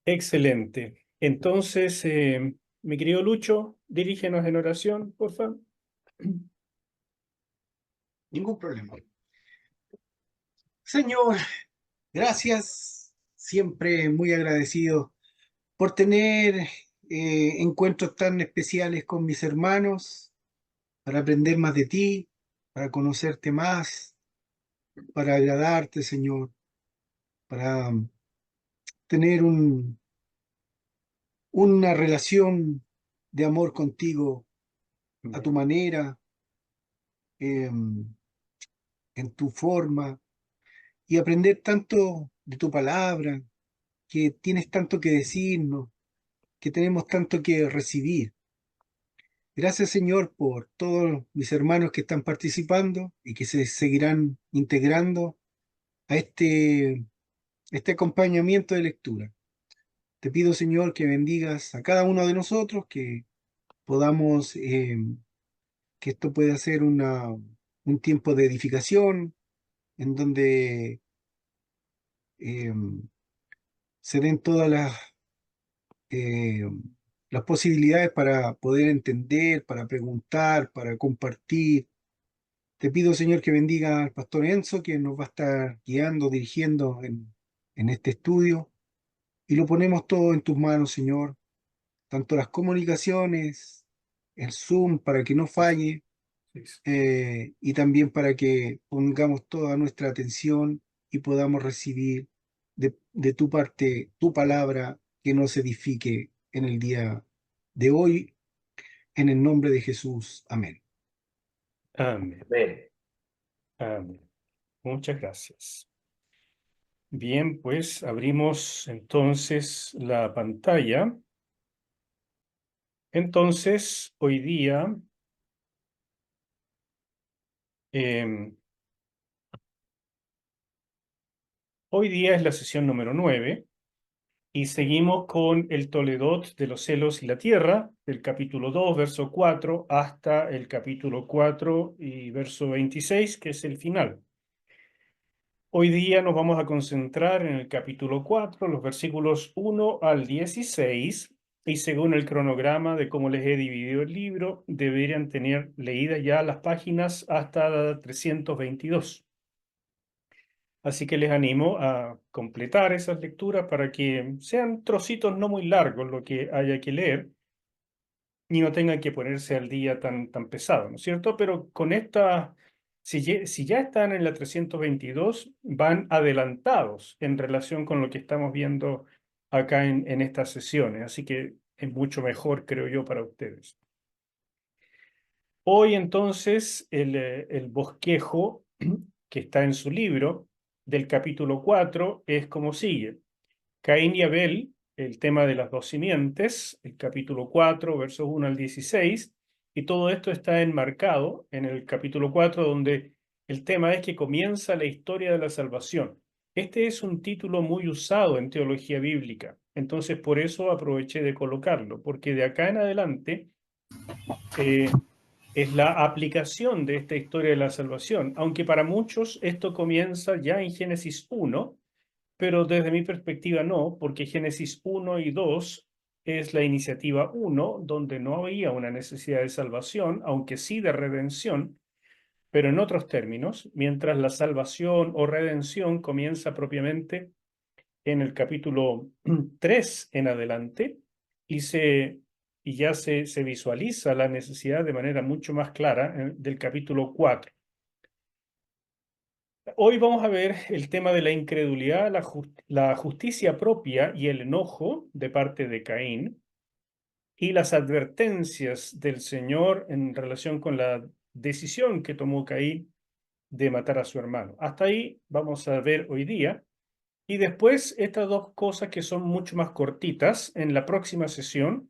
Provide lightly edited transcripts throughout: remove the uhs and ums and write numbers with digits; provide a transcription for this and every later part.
Excelente. Entonces, mi querido Lucho, dirígenos en oración, por favor. Ningún problema. Señor, gracias. Siempre muy agradecido por tener encuentros tan especiales con mis hermanos, para aprender más de ti, para conocerte más, para agradarte, Señor, para tener una relación de amor contigo a tu manera, em, en tu forma, y aprender tanto de tu palabra, que tienes tanto que decirnos, que tenemos tanto que recibir. Gracias, Señor, por todos mis hermanos que están participando y que se seguirán integrando a este acompañamiento de lectura. Te pido, Señor, que bendigas a cada uno de nosotros, que podamos, que esto pueda ser un tiempo de edificación, en donde eh, se den todas eh, las posibilidades para poder entender, para preguntar, para compartir. Te pido, Señor, que bendiga al pastor Enzo, que nos va a estar guiando, dirigiendo en este estudio. Y lo ponemos todo en tus manos, Señor. Tanto las comunicaciones, el Zoom, para que no falle, Sí, sí. y también para que pongamos toda nuestra atención y podamos recibir de tu parte tu palabra que nos edifique en el día de hoy. En el nombre de Jesús. Amén. Amén. Amén. Amén. Muchas gracias. Bien, pues abrimos entonces la pantalla. Entonces, em, hoy día es la sesión número 9 y seguimos con el Toledot de los celos y la tierra, del capítulo 2, verso 4, hasta el capítulo 4 y verso 26, que es el final. Hoy día nos vamos a concentrar en el capítulo 4, los versículos 1 al 16, y según el cronograma de cómo les he dividido el libro, deberían tener leídas ya las páginas hasta la 322. Así que les animo a completar esas lecturas para que sean trocitos no muy largos lo que haya que leer y no tengan que ponerse al día tan pesado, ¿no es cierto? Pero con esta, si ya están en la 322, van adelantados en relación con lo que estamos viendo acá en estas sesiones. Así que es mucho mejor, creo yo, para ustedes. Hoy entonces el bosquejo que está en su libro del capítulo 4 es como sigue. Caín y Abel, el tema de las dos simientes, el capítulo 4, versos 1 al 16, y todo esto está enmarcado en el capítulo 4, donde el tema es que comienza la historia de la salvación. Este es un título muy usado en teología bíblica, entonces por eso aproveché de colocarlo, porque de acá en adelante es la aplicación de esta historia de la salvación, aunque para muchos esto comienza ya en Génesis 1, pero desde mi perspectiva no, porque Génesis 1 y 2 es la iniciativa 1, donde no había una necesidad de salvación, aunque sí de redención, pero en otros términos, mientras la salvación o redención comienza propiamente en el capítulo 3 en adelante y, y ya se visualiza la necesidad de manera mucho más clara del capítulo 4. Hoy vamos a ver el tema de la incredulidad, la justicia propia y el enojo de parte de Caín y las advertencias del Señor en relación con la decisión que tomó Caín de matar a su hermano. Hasta ahí vamos a ver hoy día. Y después estas dos cosas que son mucho más cortitas en la próxima sesión,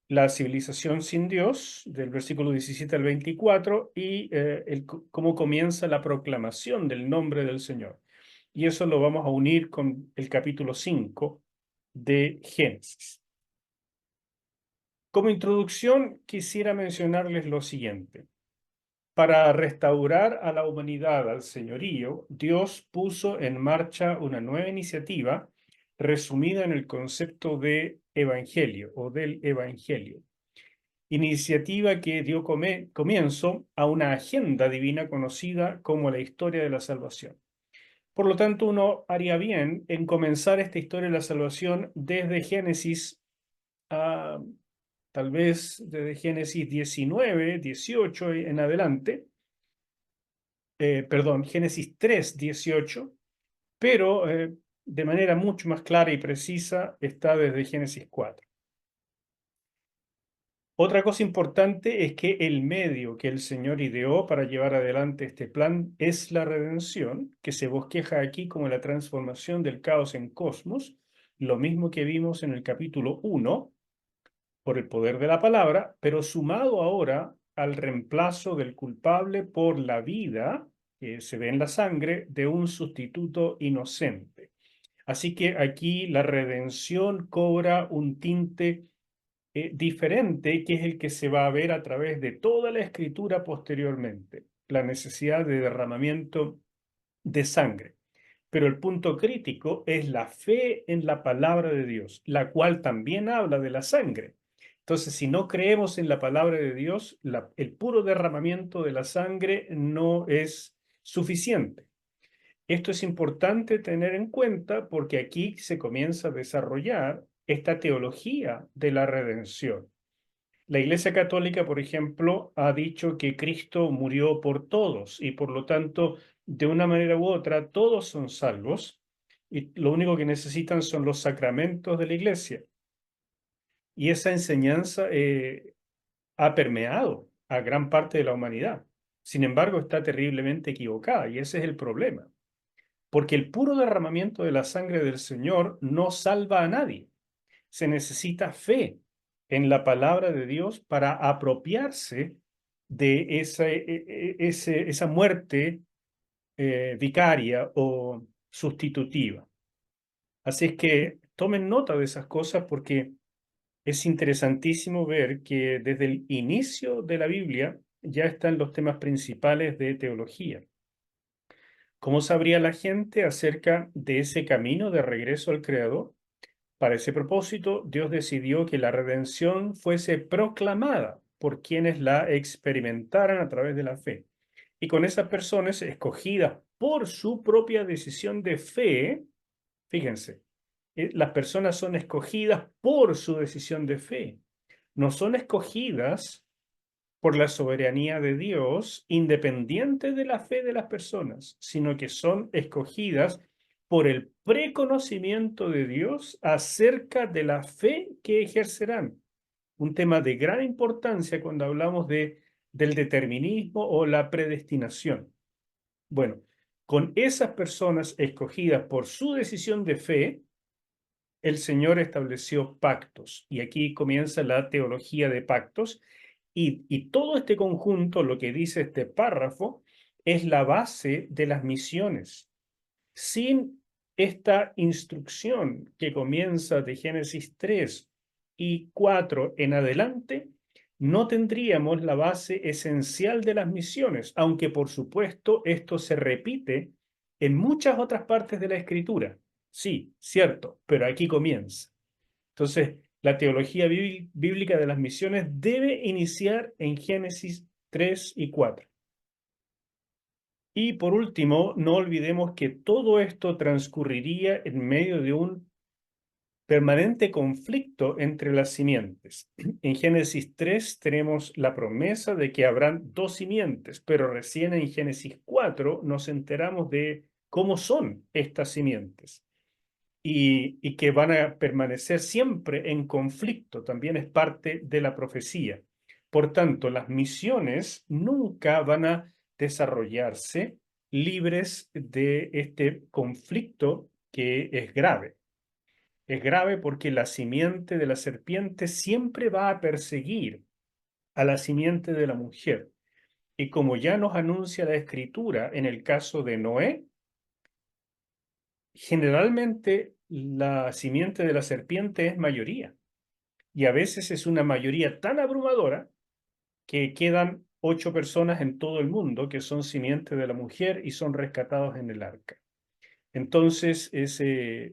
la civilización sin Dios, del versículo 17 al 24, y cómo comienza la proclamación del nombre del Señor. Y eso lo vamos a unir con el capítulo 5 de Génesis. Como introducción, quisiera mencionarles lo siguiente. Para restaurar a la humanidad al señorío, Dios puso en marcha una nueva iniciativa resumida en el concepto de evangelio o del evangelio. Iniciativa que dio comienzo a una agenda divina conocida como la historia de la salvación. Por lo tanto, uno haría bien en comenzar esta historia de la salvación desde Génesis, tal vez desde Génesis 19, 18 en adelante, perdón, Génesis 3, 18, pero de manera mucho más clara y precisa está desde Génesis 4. Otra cosa importante es que el medio que el Señor ideó para llevar adelante este plan es la redención, que se bosqueja aquí como la transformación del caos en cosmos, lo mismo que vimos en el capítulo 1, por el poder de la palabra, pero sumado ahora al reemplazo del culpable por la vida, que se ve en la sangre, de un sustituto inocente. Así que aquí la redención cobra un tinte diferente, que es el que se va a ver a través de toda la escritura posteriormente, la necesidad de derramamiento de sangre. Pero el punto crítico es la fe en la palabra de Dios, la cual también habla de la sangre. Entonces, si no creemos en la palabra de Dios, el puro derramamiento de la sangre no es suficiente. Esto es importante tener en cuenta porque aquí se comienza a desarrollar esta teología de la redención. La Iglesia Católica, por ejemplo, ha dicho que Cristo murió por todos y por lo tanto, de una manera u otra, todos son salvos y lo único que necesitan son los sacramentos de la Iglesia. Y esa enseñanza ha permeado a gran parte de la humanidad. Sin embargo, está terriblemente equivocada y ese es el problema. Porque el puro derramamiento de la sangre del Señor no salva a nadie. Se necesita fe en la palabra de Dios para apropiarse de esa muerte vicaria o sustitutiva. Así es que tomen nota de esas cosas porque es interesantísimo ver que desde el inicio de la Biblia ya están los temas principales de teología. ¿Cómo sabría la gente acerca de ese camino de regreso al Creador? Para ese propósito, Dios decidió que la redención fuese proclamada por quienes la experimentaran a través de la fe. Y con esas personas escogidas por su propia decisión de fe, fíjense, las personas son escogidas por su decisión de fe, no son escogidas por la soberanía de Dios, independiente de la fe de las personas, sino que son escogidas por el preconocimiento de Dios acerca de la fe que ejercerán. Un tema de gran importancia cuando hablamos del determinismo o la predestinación. Bueno, con esas personas escogidas por su decisión de fe, el Señor estableció pactos. Y aquí comienza la teología de pactos. Y todo este conjunto, lo que dice este párrafo, es la base de las misiones. Sin esta instrucción que comienza de Génesis 3 y 4 en adelante, no tendríamos la base esencial de las misiones, aunque por supuesto esto se repite en muchas otras partes de la Escritura. Sí, cierto, pero aquí comienza. Entonces, la teología bíblica de las misiones debe iniciar en Génesis 3 y 4. Y por último, no olvidemos que todo esto transcurriría en medio de un permanente conflicto entre las simientes. En Génesis 3 tenemos la promesa de que habrán dos simientes, pero recién en Génesis 4 nos enteramos de cómo son estas simientes y que van a permanecer siempre en conflicto, también es parte de la profecía. Por tanto, las misiones nunca van a desarrollarse libres de este conflicto que es grave. Es grave porque la simiente de la serpiente siempre va a perseguir a la simiente de la mujer. Y como ya nos anuncia la Escritura en el caso de Noé, generalmente la simiente de la serpiente es mayoría. Y a veces es una mayoría tan abrumadora que quedan 8 personas en todo el mundo que son simiente de la mujer y son rescatados en el arca. Entonces,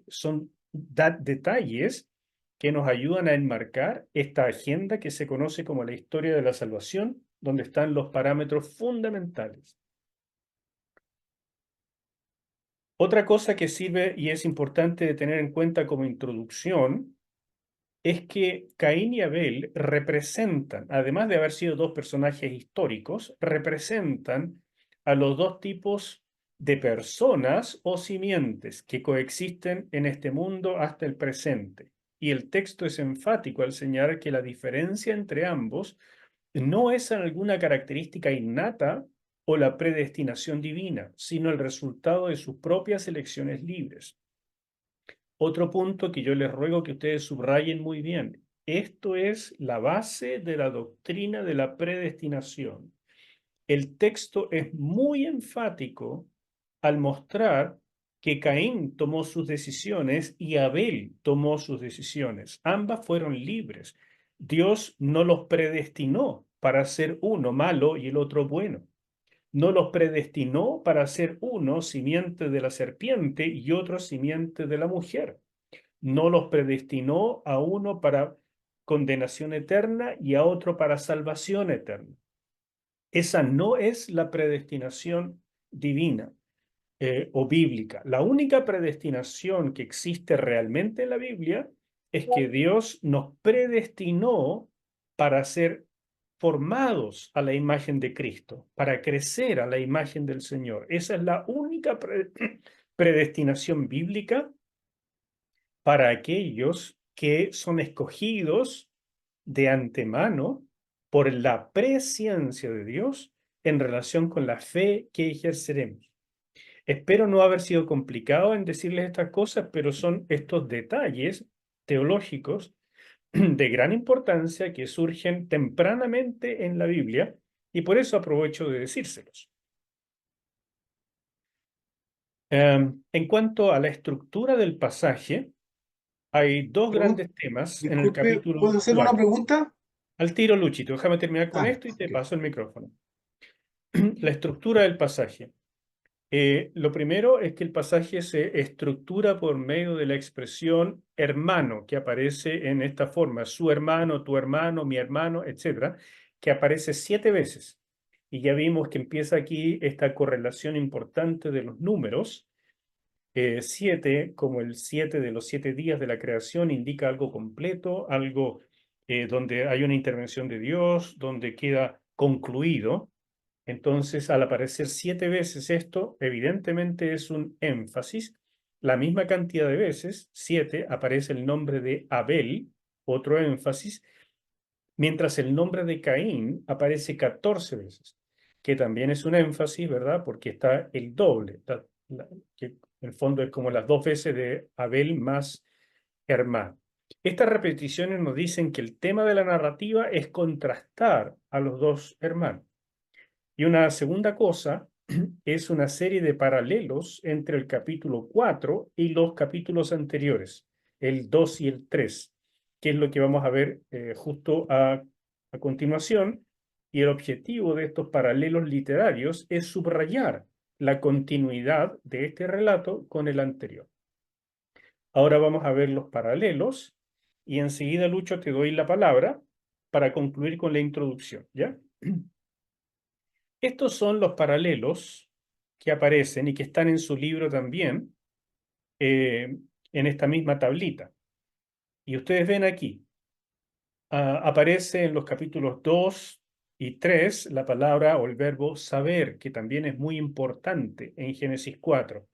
son da detalles que nos ayudan a enmarcar esta agenda que se conoce como la historia de la salvación, donde están los parámetros fundamentales. Otra cosa que sirve y es importante de tener en cuenta como introducción es que Caín y Abel representan, además de haber sido dos personajes históricos, representan a los dos tipos de personas o simientes que coexisten en este mundo hasta el presente. Y el texto es enfático al señalar que la diferencia entre ambos no es alguna característica innata o la predestinación divina, sino el resultado de sus propias elecciones libres. Otro punto que yo les ruego que ustedes subrayen muy bien. Esto es la base de la doctrina de la predestinación. El texto es muy enfático al mostrar que Caín tomó sus decisiones y Abel tomó sus decisiones. Ambas fueron libres. Dios no los predestinó para ser uno malo y el otro bueno. No los predestinó para ser uno simiente de la serpiente y otro simiente de la mujer. No los predestinó a uno para condenación eterna y a otro para salvación eterna. Esa no es la predestinación divina o bíblica. La única predestinación que existe realmente en la Biblia es que Dios nos predestinó para ser formados a la imagen de Cristo, para crecer a la imagen del Señor. Esa es la única predestinación bíblica para aquellos que son escogidos de antemano por la presciencia de Dios en relación con la fe que ejerceremos. Espero no haber sido complicado en decirles estas cosas, pero son estos detalles teológicos de gran importancia que surgen tempranamente en la Biblia y por eso aprovecho de decírselos. En cuanto a la estructura del pasaje, hay dos Pregun- grandes temas en el Disculpe, ¿puedo capítulo hacer una 4. pregunta? Al tiro, Luchito, déjame terminar con Ah, esto y te ok. paso el micrófono. La estructura del pasaje. Lo primero es que el pasaje se estructura por medio de la expresión hermano, que aparece en esta forma, su hermano, tu hermano, mi hermano, etcétera, que aparece 7 veces. Y ya vimos que empieza aquí esta correlación importante de los números. 7, como el 7 de los 7 días de la creación, indica algo completo, algo donde hay una intervención de Dios, donde queda concluido. Entonces, al aparecer 7 veces esto, evidentemente es un énfasis. La misma cantidad de veces, 7, aparece el nombre de Abel, otro énfasis, mientras el nombre de Caín aparece 14 veces, que también es un énfasis, ¿verdad? Porque está el doble, que en el fondo es como las 2 veces de Abel más hermano. Estas repeticiones nos dicen que el tema de la narrativa es contrastar a los dos hermanos. Y una segunda cosa es una serie de paralelos entre el capítulo 4 y los capítulos anteriores, el 2 y el 3, que es lo que vamos a ver justo a continuación. Y el objetivo de estos paralelos literarios es subrayar la continuidad de este relato con el anterior. Ahora vamos a ver los paralelos y enseguida, Lucho, te doy la palabra para concluir con la introducción, ¿ya? Estos son los paralelos que aparecen y que están en su libro también, en esta misma tablita. Y ustedes ven aquí, aparece en los capítulos 2 y 3 la palabra o el verbo saber, que también es muy importante en Génesis 4.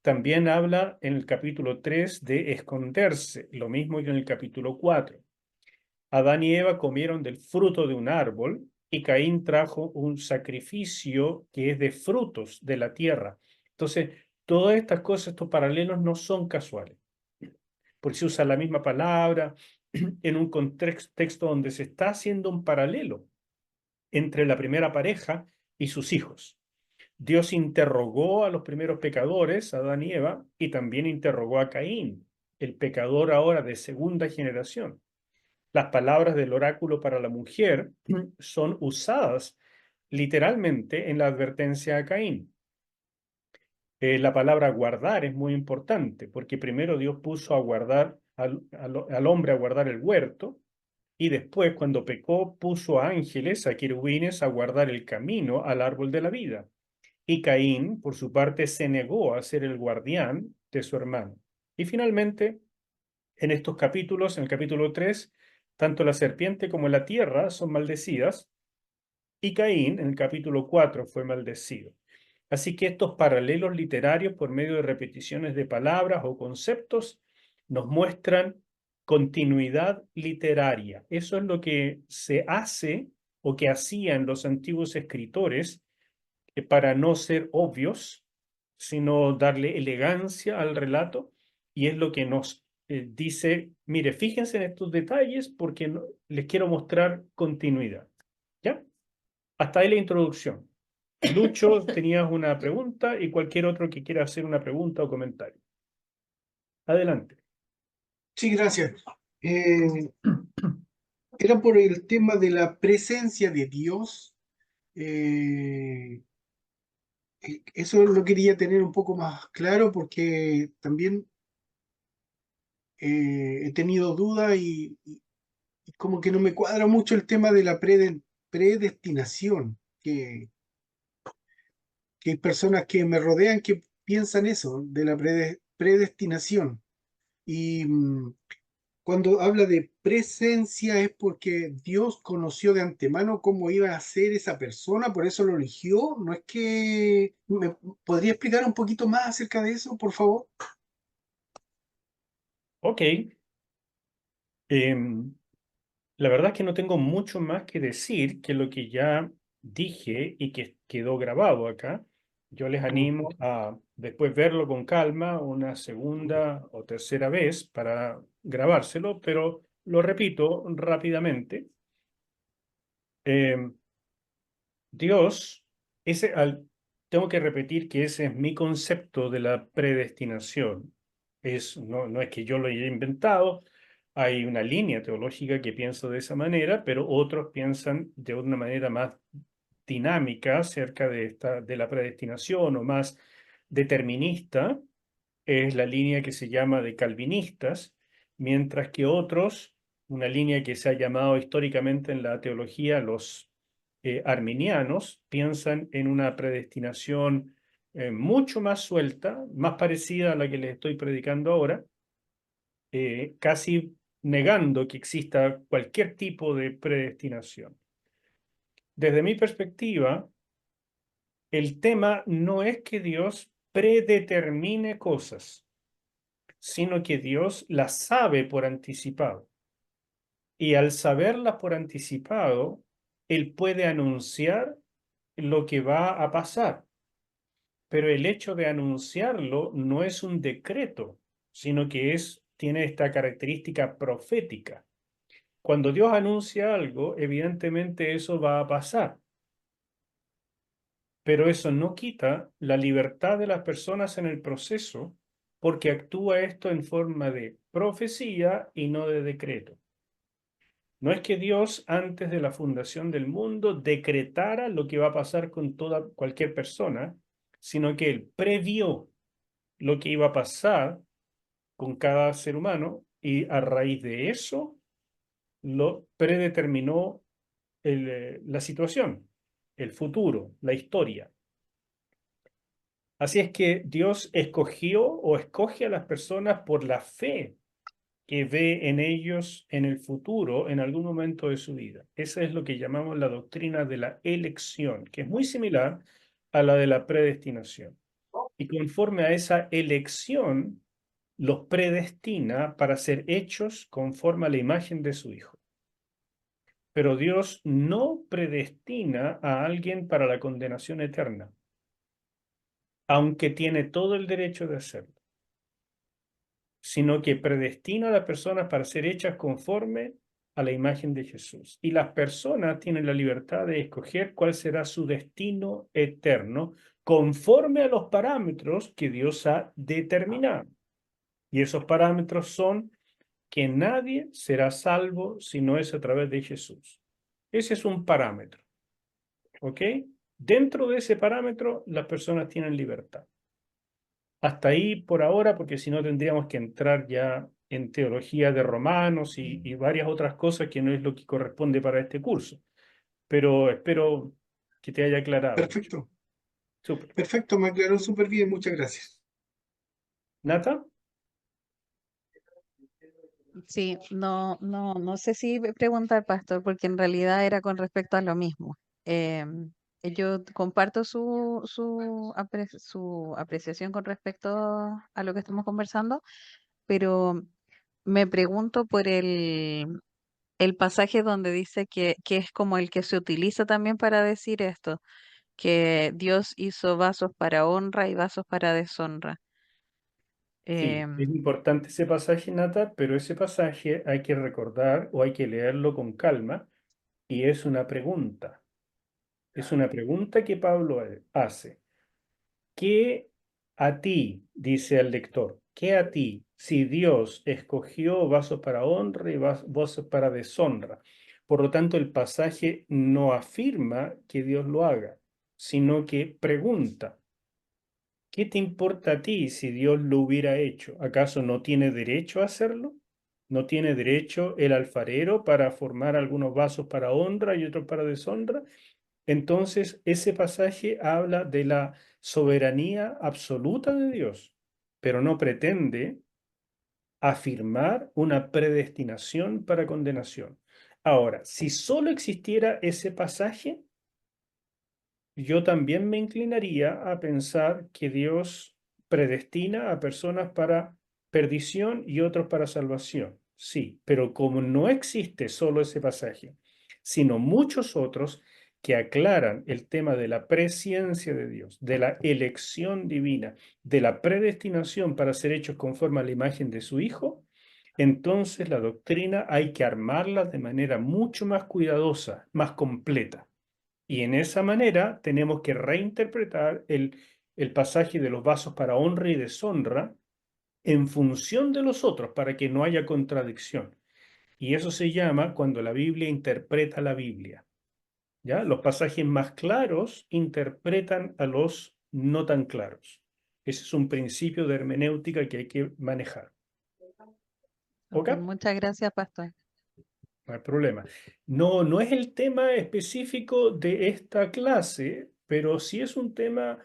También habla en el capítulo 3 de esconderse, lo mismo que en el capítulo 4. Adán y Eva comieron del fruto de un árbol y Caín trajo un sacrificio que es de frutos de la tierra. Entonces, todas estas cosas, estos paralelos no son casuales, porque se usa la misma palabra en un contexto donde se está haciendo un paralelo entre la primera pareja y sus hijos. Dios interrogó a los primeros pecadores, Adán y Eva, y también interrogó a Caín, el pecador ahora de segunda generación. Las palabras del oráculo para la mujer son usadas literalmente en la advertencia a Caín. La palabra guardar es muy importante, porque primero Dios puso a guardar al hombre a guardar el huerto, y después, cuando pecó, puso a ángeles, a querubines, a guardar el camino al árbol de la vida. Y Caín, por su parte, se negó a ser el guardián de su hermano. Y finalmente, en estos capítulos, en el capítulo 3, tanto la serpiente como la tierra son maldecidas, y Caín, en el capítulo 4, fue maldecido. Así que estos paralelos literarios, por medio de repeticiones de palabras o conceptos, nos muestran continuidad literaria. Eso es lo que se hace o que hacían los antiguos escritores para no ser obvios, sino darle elegancia al relato, y es lo que nos dice, mire, fíjense en estos detalles porque les quiero mostrar continuidad. ¿Ya? Hasta ahí la introducción. Lucho, tenías una pregunta y cualquier otro que quiera hacer una pregunta o comentario. Adelante. Sí, gracias. Eh, Era por el tema de la presencia de Dios. Eh, Eso lo quería tener un poco más claro porque también he tenido dudas y como que no me cuadra mucho el tema de la predestinación, que hay personas que me rodean que piensan eso, de la predestinación. Y cuando habla de presencia es porque Dios conoció de antemano cómo iba a ser esa persona, por eso lo eligió. No es que... ¿Me podría explicar un poquito más acerca de eso, por favor? Ok. Em, la verdad es que no tengo mucho más que decir que lo que ya dije y que quedó grabado acá. Yo les animo a después verlo con calma una segunda o tercera vez para grabárselo, pero lo repito rápidamente. Em, Dios, tengo que repetir que ese es mi concepto de la predestinación. No es que yo lo haya inventado, hay una línea teológica que piensa de esa manera, pero otros piensan de una manera más dinámica acerca de la predestinación o más determinista. Es la línea que se llama de calvinistas, mientras que otros, una línea que se ha llamado históricamente en la teología los arminianos, piensan en una predestinación mucho más suelta, más parecida a la que les estoy predicando ahora, casi negando que exista cualquier tipo de predestinación. Desde mi perspectiva, el tema no es que Dios predetermine cosas, sino que Dios las sabe por anticipado. Y al saberlas por anticipado, Él puede anunciar lo que va a pasar. Pero el hecho de anunciarlo no es un decreto, sino que tiene esta característica profética. Cuando Dios anuncia algo, evidentemente eso va a pasar, pero eso no quita la libertad de las personas en el proceso, porque actúa esto en forma de profecía y no de decreto. No es que Dios, antes de la fundación del mundo, decretara lo que va a pasar con cualquier persona, sino que Él previó lo que iba a pasar con cada ser humano y a raíz de eso lo predeterminó la situación, el futuro, la historia. Así es que Dios escogió o escoge a las personas por la fe que ve en ellos en el futuro, en algún momento de su vida. Esa es lo que llamamos la doctrina de la elección, que es muy similar a la de la predestinación. Y conforme a esa elección, los predestina para ser hechos conforme a la imagen de su Hijo. Pero Dios no predestina a alguien para la condenación eterna, aunque tiene todo el derecho de hacerlo, sino que predestina a las personas para ser hechas conforme a la imagen de Jesús. Y las personas tienen la libertad de escoger cuál será su destino eterno conforme a los parámetros que Dios ha determinado. Y esos parámetros son que nadie será salvo si no es a través de Jesús. Ese es un parámetro, ¿ok? Dentro de ese parámetro, las personas tienen libertad. hasta ahí por ahora, porque si no tendríamos que entrar ya en teología de Romanos y varias otras cosas que no es lo que corresponde para este curso. Pero espero que te haya aclarado, Lucho. Perfecto, Súper. perfecto, me aclaró súper bien, muchas gracias. ¿Nata? Sí, no sé si preguntar, pastor, porque en realidad era con respecto a lo mismo. Yo comparto su apreciación con respecto a lo que estamos conversando, pero me pregunto por el pasaje donde dice que es como el que se utiliza también para decir esto, que Dios hizo vasos para honra y vasos para deshonra. Sí, es Em, importante ese pasaje, Nata, pero ese pasaje hay que recordar o hay que leerlo con calma y es una pregunta. Es una pregunta que Pablo hace. ¿Qué a ti, dice al lector, qué a ti si Dios escogió vasos para honra y vasos para deshonra? Por lo tanto, el pasaje no afirma que Dios lo haga, sino que pregunta. ¿Qué te importa a ti si Dios lo hubiera hecho? ¿Acaso no tiene derecho a hacerlo? ¿No tiene derecho el alfarero para formar algunos vasos para honra y otros para deshonra? Entonces, ese pasaje habla de la soberanía absoluta de Dios, pero no pretende afirmar una predestinación para condenación. Ahora, si solo existiera ese pasaje, yo también me inclinaría a pensar que Dios predestina a personas para perdición y otros para salvación. Sí, pero como no existe solo ese pasaje, sino muchos otros que aclaran el tema de la presciencia de Dios, de la elección divina, de la predestinación para ser hechos conforme a la imagen de su Hijo, entonces la doctrina hay que armarla de manera mucho más cuidadosa, más completa. Y en esa manera tenemos que reinterpretar el pasaje de los vasos para honra y deshonra en función de los otros, para que no haya contradicción. Y eso se llama cuando la Biblia interpreta la Biblia. ¿Ya? Los pasajes más claros interpretan a los no tan claros. Ese es un principio de hermenéutica que hay que manejar. ¿Ok? ok, muchas gracias, pastor. No hay problema. No, no es el tema específico de esta clase, pero sí es un tema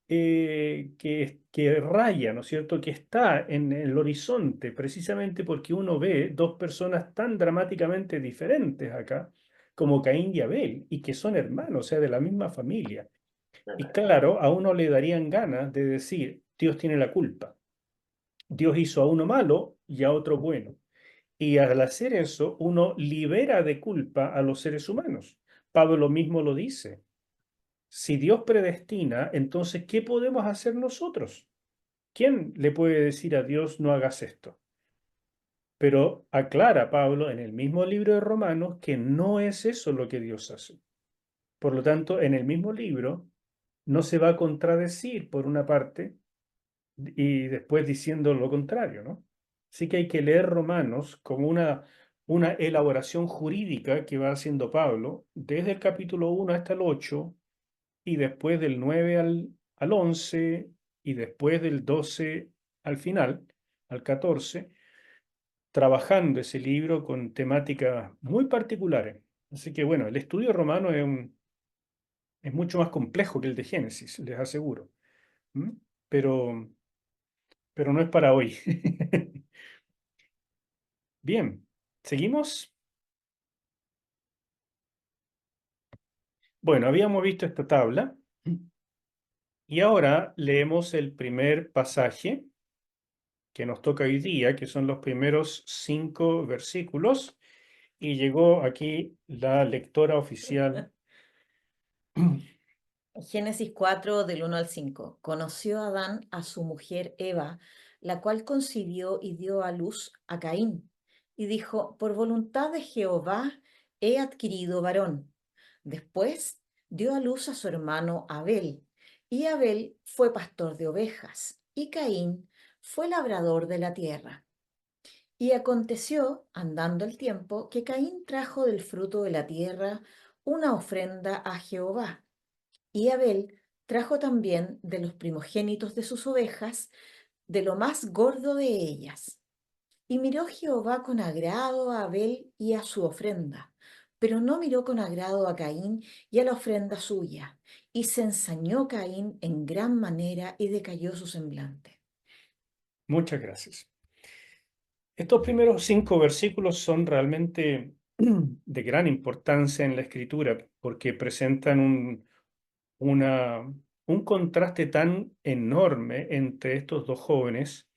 que raya, ¿no es cierto? Que está en el horizonte, precisamente porque uno ve dos personas tan dramáticamente diferentes acá, como Caín y Abel, y que son hermanos, o sea, de la misma familia. Y claro, a uno le darían ganas de decir, Dios tiene la culpa. Dios hizo a uno malo y a otro bueno. Y al hacer eso, uno libera de culpa a los seres humanos. Pablo mismo lo dice. Si Dios predestina, entonces, ¿qué podemos hacer nosotros? ¿Quién le puede decir a Dios no hagas esto? Pero aclara Pablo en el mismo libro de Romanos que no es eso lo que Dios hace. Por lo tanto, en el mismo libro no se va a contradecir por una parte y después diciendo lo contrario, ¿no? Sí que hay que leer Romanos como una elaboración jurídica que va haciendo Pablo desde el capítulo 1 hasta el 8 y después del 9 al 11 y después del 12 al final, al 14, trabajando ese libro con temáticas muy particulares. Así que bueno, el estudio romano es mucho más complejo que el de Génesis, les aseguro. ¿Mm? Pero, pero no es para hoy. Bien, ¿seguimos? Bueno, habíamos visto esta tabla y ahora leemos el primer pasaje que nos toca hoy día, que son los primeros 5 versículos, y llegó aquí la lectora oficial. Génesis 4 del 1 al 5. Conoció Adán a su mujer Eva, la cual concibió y dio a luz a Caín. Y dijo, por voluntad de Jehová he adquirido varón. Después dio a luz a su hermano Abel. Y Abel fue pastor de ovejas. Y Caín fue labrador de la tierra. Y aconteció, andando el tiempo, que Caín trajo del fruto de la tierra una ofrenda a Jehová y Abel Trajo también de los primogénitos de sus ovejas, de lo más gordo de ellas. Y miró Jehová con agrado a Abel y a su ofrenda, pero no miró con agrado a Caín y a la ofrenda suya. Y se ensañó Caín en gran manera y decayó su semblante. Muchas gracias. Estos primeros 5 versículos son realmente de gran importancia en la Escritura porque presentan un contraste tan enorme entre estos dos jóvenes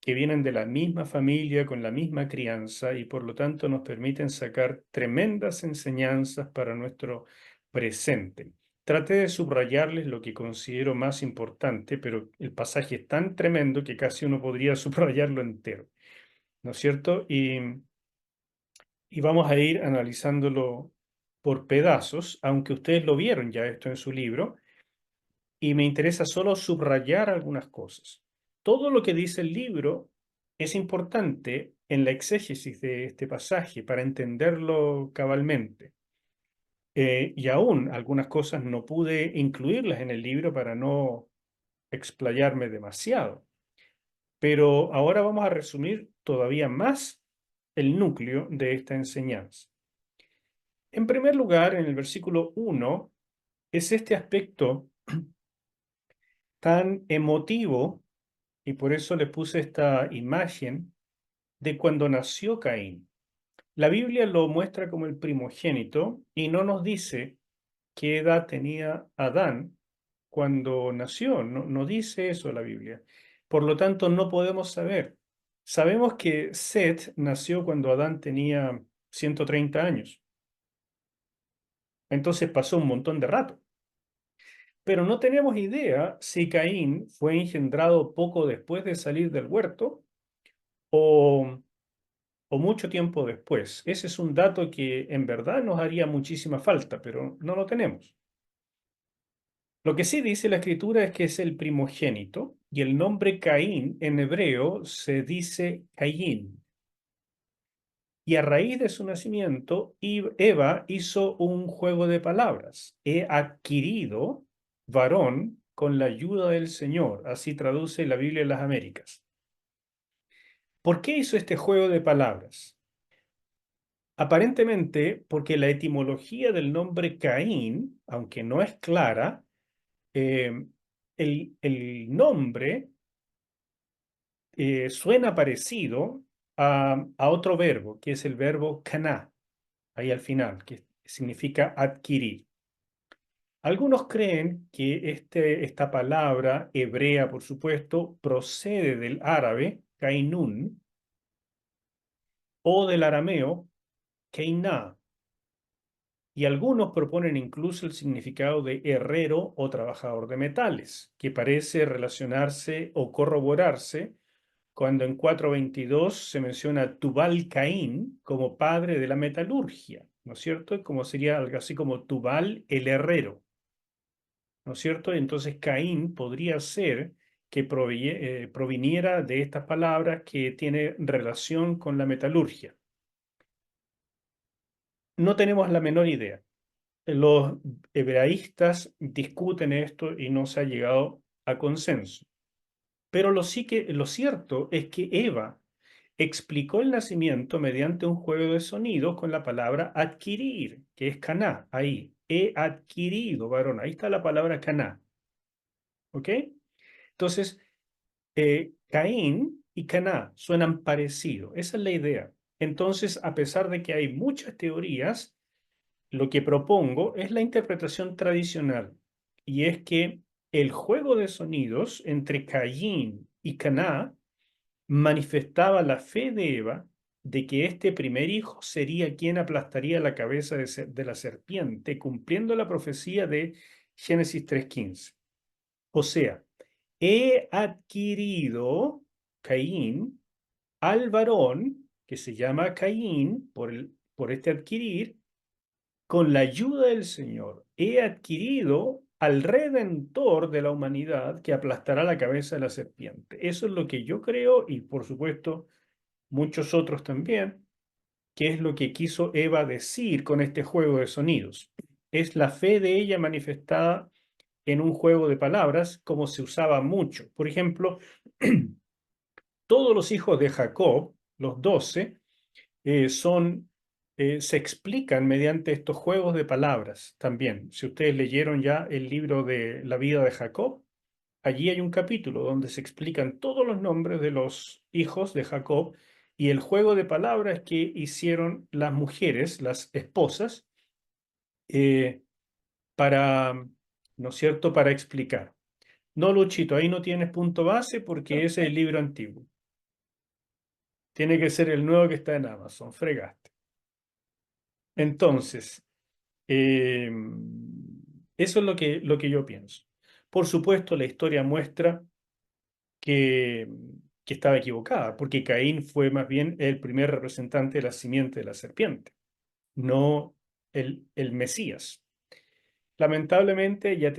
que vienen de la misma familia, con la misma crianza y por lo tanto nos permiten sacar tremendas enseñanzas para nuestro presente. Traté de subrayarles lo que considero más importante, pero el pasaje es tan tremendo que casi uno podría subrayarlo entero, ¿no es cierto? Y vamos a ir analizándolo por pedazos, aunque ustedes lo vieron ya esto en su libro, y me interesa solo subrayar algunas cosas. Todo lo que dice el libro es importante en la exégesis de este pasaje para entenderlo cabalmente. Y aún algunas cosas no pude incluirlas en el libro para no explayarme demasiado. Pero ahora vamos a resumir todavía más el núcleo de esta enseñanza. En primer lugar, en el versículo 1, es este aspecto tan emotivo, y por eso le puse esta imagen de cuando nació Caín. La Biblia lo muestra como el primogénito y no nos dice qué edad tenía Adán cuando nació. No dice eso la Biblia. Por lo tanto, no podemos saber. Sabemos que Set nació cuando Adán tenía 130 años. Entonces pasó un montón de rato. Pero no tenemos idea si Caín fue engendrado poco después de salir del huerto o, o mucho tiempo después. Ese es un dato que en verdad nos haría muchísima falta, pero no lo tenemos. Lo que sí dice la escritura es que es el primogénito y el nombre Caín en hebreo se dice Caín. Y a raíz de su nacimiento, Eva hizo un juego de palabras. He adquirido varón con la ayuda del Señor. Así traduce la Biblia de las Américas. ¿Por qué hizo este juego de palabras? Aparentemente porque la etimología del nombre Caín, aunque no es clara, el nombre suena parecido a otro verbo, que es el verbo caná, ahí al final, que significa adquirir. Algunos creen que esta palabra hebrea, por supuesto, procede del árabe kainun o del arameo keiná. Y algunos proponen incluso el significado de herrero o trabajador de metales, que parece relacionarse o corroborarse cuando en 4:22 se menciona a Tubal Caín como padre de la metalurgia, ¿no es cierto? Como sería algo así como Tubal el herrero, ¿no es cierto? Entonces Caín podría ser que proviniera de estas palabras que tiene relación con la metalurgia. No tenemos la menor idea. Los hebraístas discuten esto y no se ha llegado a consenso. Pero lo cierto es que Eva explicó el nacimiento mediante un juego de sonidos con la palabra adquirir, que es caná, ahí. He adquirido, varón. Ahí está la palabra caná. ¿Ok? Entonces, Caín y Caná suenan parecido. Esa es la idea. Entonces, a pesar de que hay muchas teorías, lo que propongo es la interpretación tradicional, y es que el juego de sonidos entre Caín y Caná manifestaba la fe de Eva de que este primer hijo sería quien aplastaría la cabeza de la serpiente, cumpliendo la profecía de Génesis 3:15. O sea, he adquirido, Caín, al varón, que se llama Caín, por este adquirir, con la ayuda del Señor. He adquirido al Redentor de la humanidad que aplastará la cabeza de la serpiente. Eso es lo que yo creo y por supuesto muchos otros también, que es lo que quiso Eva decir con este juego de sonidos. Es la fe de ella manifestada en un juego de palabras como se usaba mucho. Por ejemplo, todos los hijos de Jacob, los 12, se explican mediante estos juegos de palabras también. Si ustedes leyeron ya el libro de la vida de Jacob, allí hay un capítulo donde se explican todos los nombres de los hijos de Jacob y el juego de palabras que hicieron las mujeres, las esposas, eh, para, ¿no es cierto?, para explicar. No, Luchito, ahí no tienes punto base porque ese es el libro antiguo. Tiene que ser el nuevo que está en Amazon, fregaste. Entonces, eh, eso es lo que yo pienso. Por supuesto, la historia muestra que, que estaba equivocada, porque Caín fue más bien el primer representante de la simiente de la serpiente, no el Mesías. Lamentablemente, ella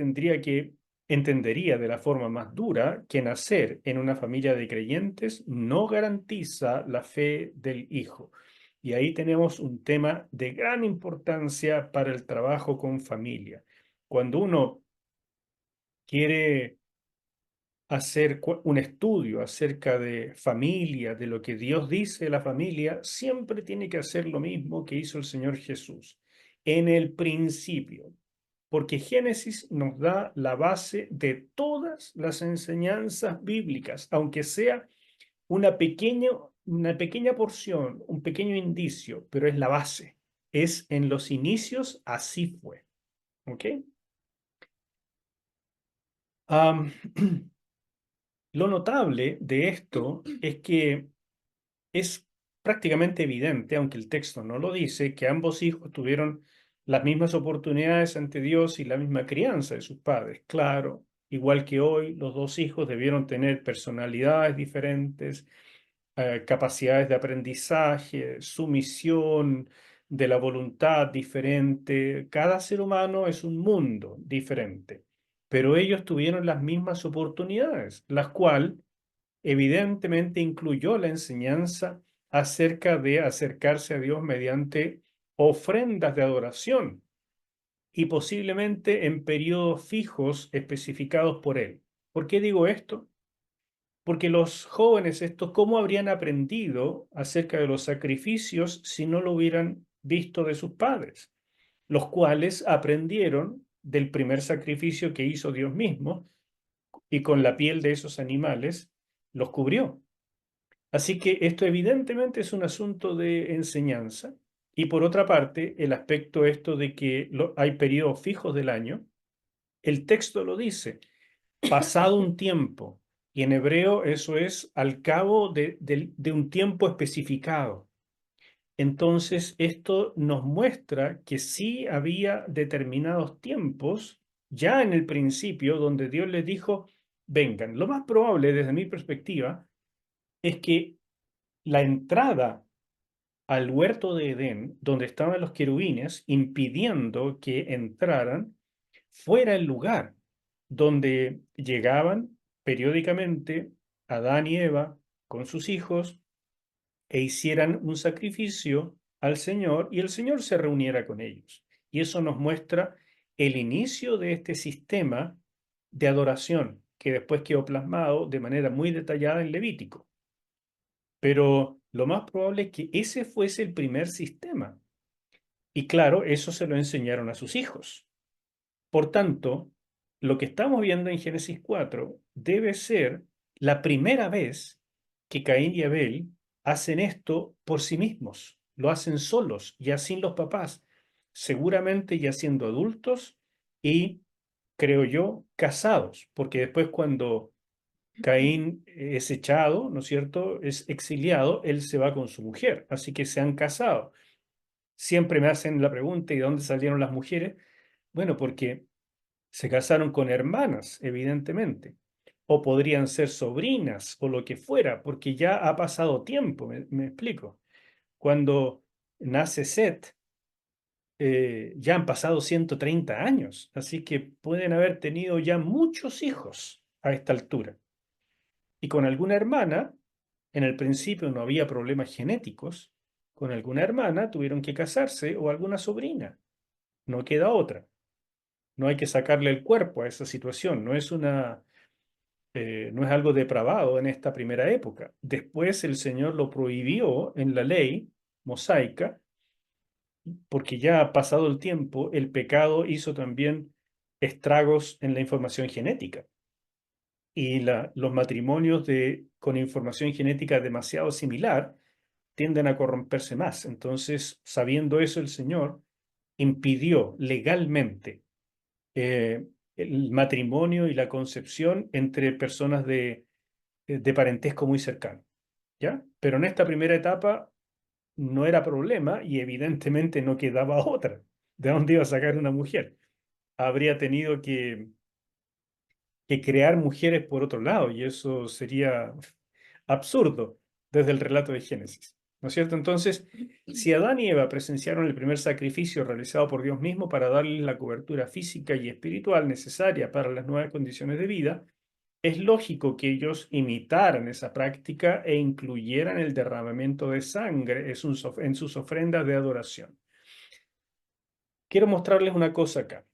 entendería de la forma más dura que nacer en una familia de creyentes no garantiza la fe del hijo. Y ahí tenemos un tema de gran importancia para el trabajo con familia. Cuando uno quiere hacer un estudio acerca de familia, de lo que Dios dice de la familia, siempre tiene que hacer lo mismo que hizo el Señor Jesús. En el principio, porque Génesis nos da la base de todas las enseñanzas bíblicas, aunque sea una pequeña porción, un pequeño indicio, pero es la base. Es en los inicios, así fue. ¿Ok? Am, lo notable de esto es que es prácticamente evidente, aunque el texto no lo dice, que ambos hijos tuvieron las mismas oportunidades ante Dios y la misma crianza de sus padres. Claro, igual que hoy, los dos hijos debieron tener personalidades diferentes, capacidades de aprendizaje, sumisión de la voluntad diferente. Cada ser humano es un mundo diferente, pero ellos tuvieron las mismas oportunidades, las cuales evidentemente incluyó la enseñanza acerca de acercarse a Dios mediante ofrendas de adoración y posiblemente en periodos fijos especificados por Él. ¿Por qué digo esto? Porque los jóvenes estos, ¿cómo habrían aprendido acerca de los sacrificios si no lo hubieran visto de sus padres? Los cuales aprendieron del primer sacrificio que hizo Dios mismo y con la piel de esos animales los cubrió. Así que esto evidentemente es un asunto de enseñanza. Y por otra parte, el aspecto esto de que hay periodos fijos del año, el texto lo dice, pasado un tiempo. Y en hebreo eso es al cabo de un tiempo especificado. Entonces, esto nos muestra que sí había determinados tiempos, ya en el principio, donde Dios les dijo, vengan. Lo más probable, desde mi perspectiva, es que la entrada al huerto de Edén, donde estaban los querubines, impidiendo que entraran, fuera el lugar donde llegaban periódicamente Adán y Eva con sus hijos e hicieran un sacrificio al Señor y el Señor se reuniera con ellos. Y eso nos muestra el inicio de este sistema de adoración que después quedó plasmado de manera muy detallada en Levítico. Pero lo más probable es que ese fuese el primer sistema. Y claro, eso se lo enseñaron a sus hijos. Por tanto, lo que estamos viendo en Génesis 4 debe ser la primera vez que Caín y Abel hacen esto por sí mismos. Lo hacen solos, ya sin los papás, seguramente ya siendo adultos y, creo yo, casados, porque después cuando Caín es echado, ¿no es cierto? Es exiliado, él se va con su mujer, así que se han casado. Siempre me hacen la pregunta, ¿y de dónde salieron las mujeres? Bueno, porque se casaron con hermanas, evidentemente, o podrían ser sobrinas o lo que fuera, porque ya ha pasado tiempo, me explico. Cuando nace Set, ya han pasado 130 años, así que pueden haber tenido ya muchos hijos a esta altura. Y con alguna hermana, en el principio no había problemas genéticos, con alguna hermana tuvieron que casarse o alguna sobrina, no queda otra. No hay que sacarle el cuerpo a esa situación. No es algo depravado en esta primera época. Después el Señor lo prohibió en la ley mosaica, porque ya ha pasado el tiempo, el pecado hizo también estragos en la información genética. Y los matrimonios con información genética demasiado similar tienden a corromperse más. Entonces, sabiendo eso, el Señor impidió legalmente eh, el matrimonio y la concepción entre personas de parentesco muy cercano, ¿ya? Pero en esta primera etapa no era problema y evidentemente no quedaba otra. ¿De dónde iba a sacar una mujer? Habría tenido que crear mujeres por otro lado y eso sería absurdo desde el relato de Génesis. ¿No es cierto? Entonces, si Adán y Eva presenciaron el primer sacrificio realizado por Dios mismo para darles la cobertura física y espiritual necesaria para las nuevas condiciones de vida, es lógico que ellos imitaran esa práctica e incluyeran el derramamiento de sangre en sus ofrendas de adoración. Quiero mostrarles una cosa acá.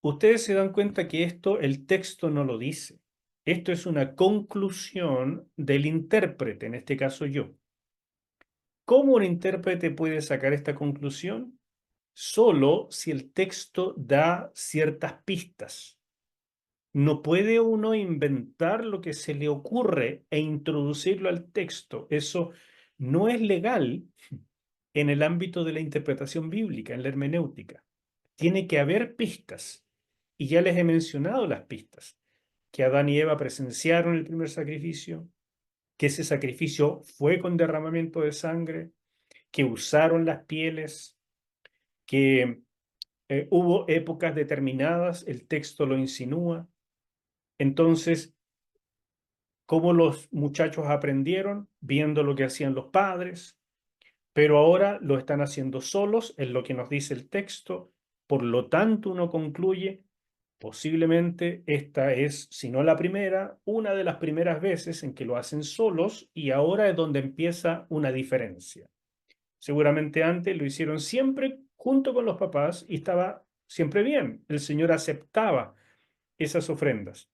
Ustedes se dan cuenta que esto el texto no lo dice. Esto es una conclusión del intérprete, en este caso yo. ¿Cómo un intérprete puede sacar esta conclusión? Solo si el texto da ciertas pistas. No puede uno inventar lo que se le ocurre e introducirlo al texto. Eso no es legal en el ámbito de la interpretación bíblica, en la hermenéutica. Tiene que haber pistas. Y ya les he mencionado las pistas. Que Adán y Eva presenciaron el primer sacrificio, que ese sacrificio fue con derramamiento de sangre, que usaron las pieles, que hubo épocas determinadas, el texto lo insinúa. Entonces, ¿cómo los muchachos aprendieron? Viendo lo que hacían los padres, pero ahora lo están haciendo solos, es lo que nos dice el texto. Por lo tanto, uno concluye, posiblemente esta es, si no la primera, una de las primeras veces en que lo hacen solos y ahora es donde empieza una diferencia. Seguramente antes lo hicieron siempre junto con los papás y estaba siempre bien. El Señor aceptaba esas ofrendas.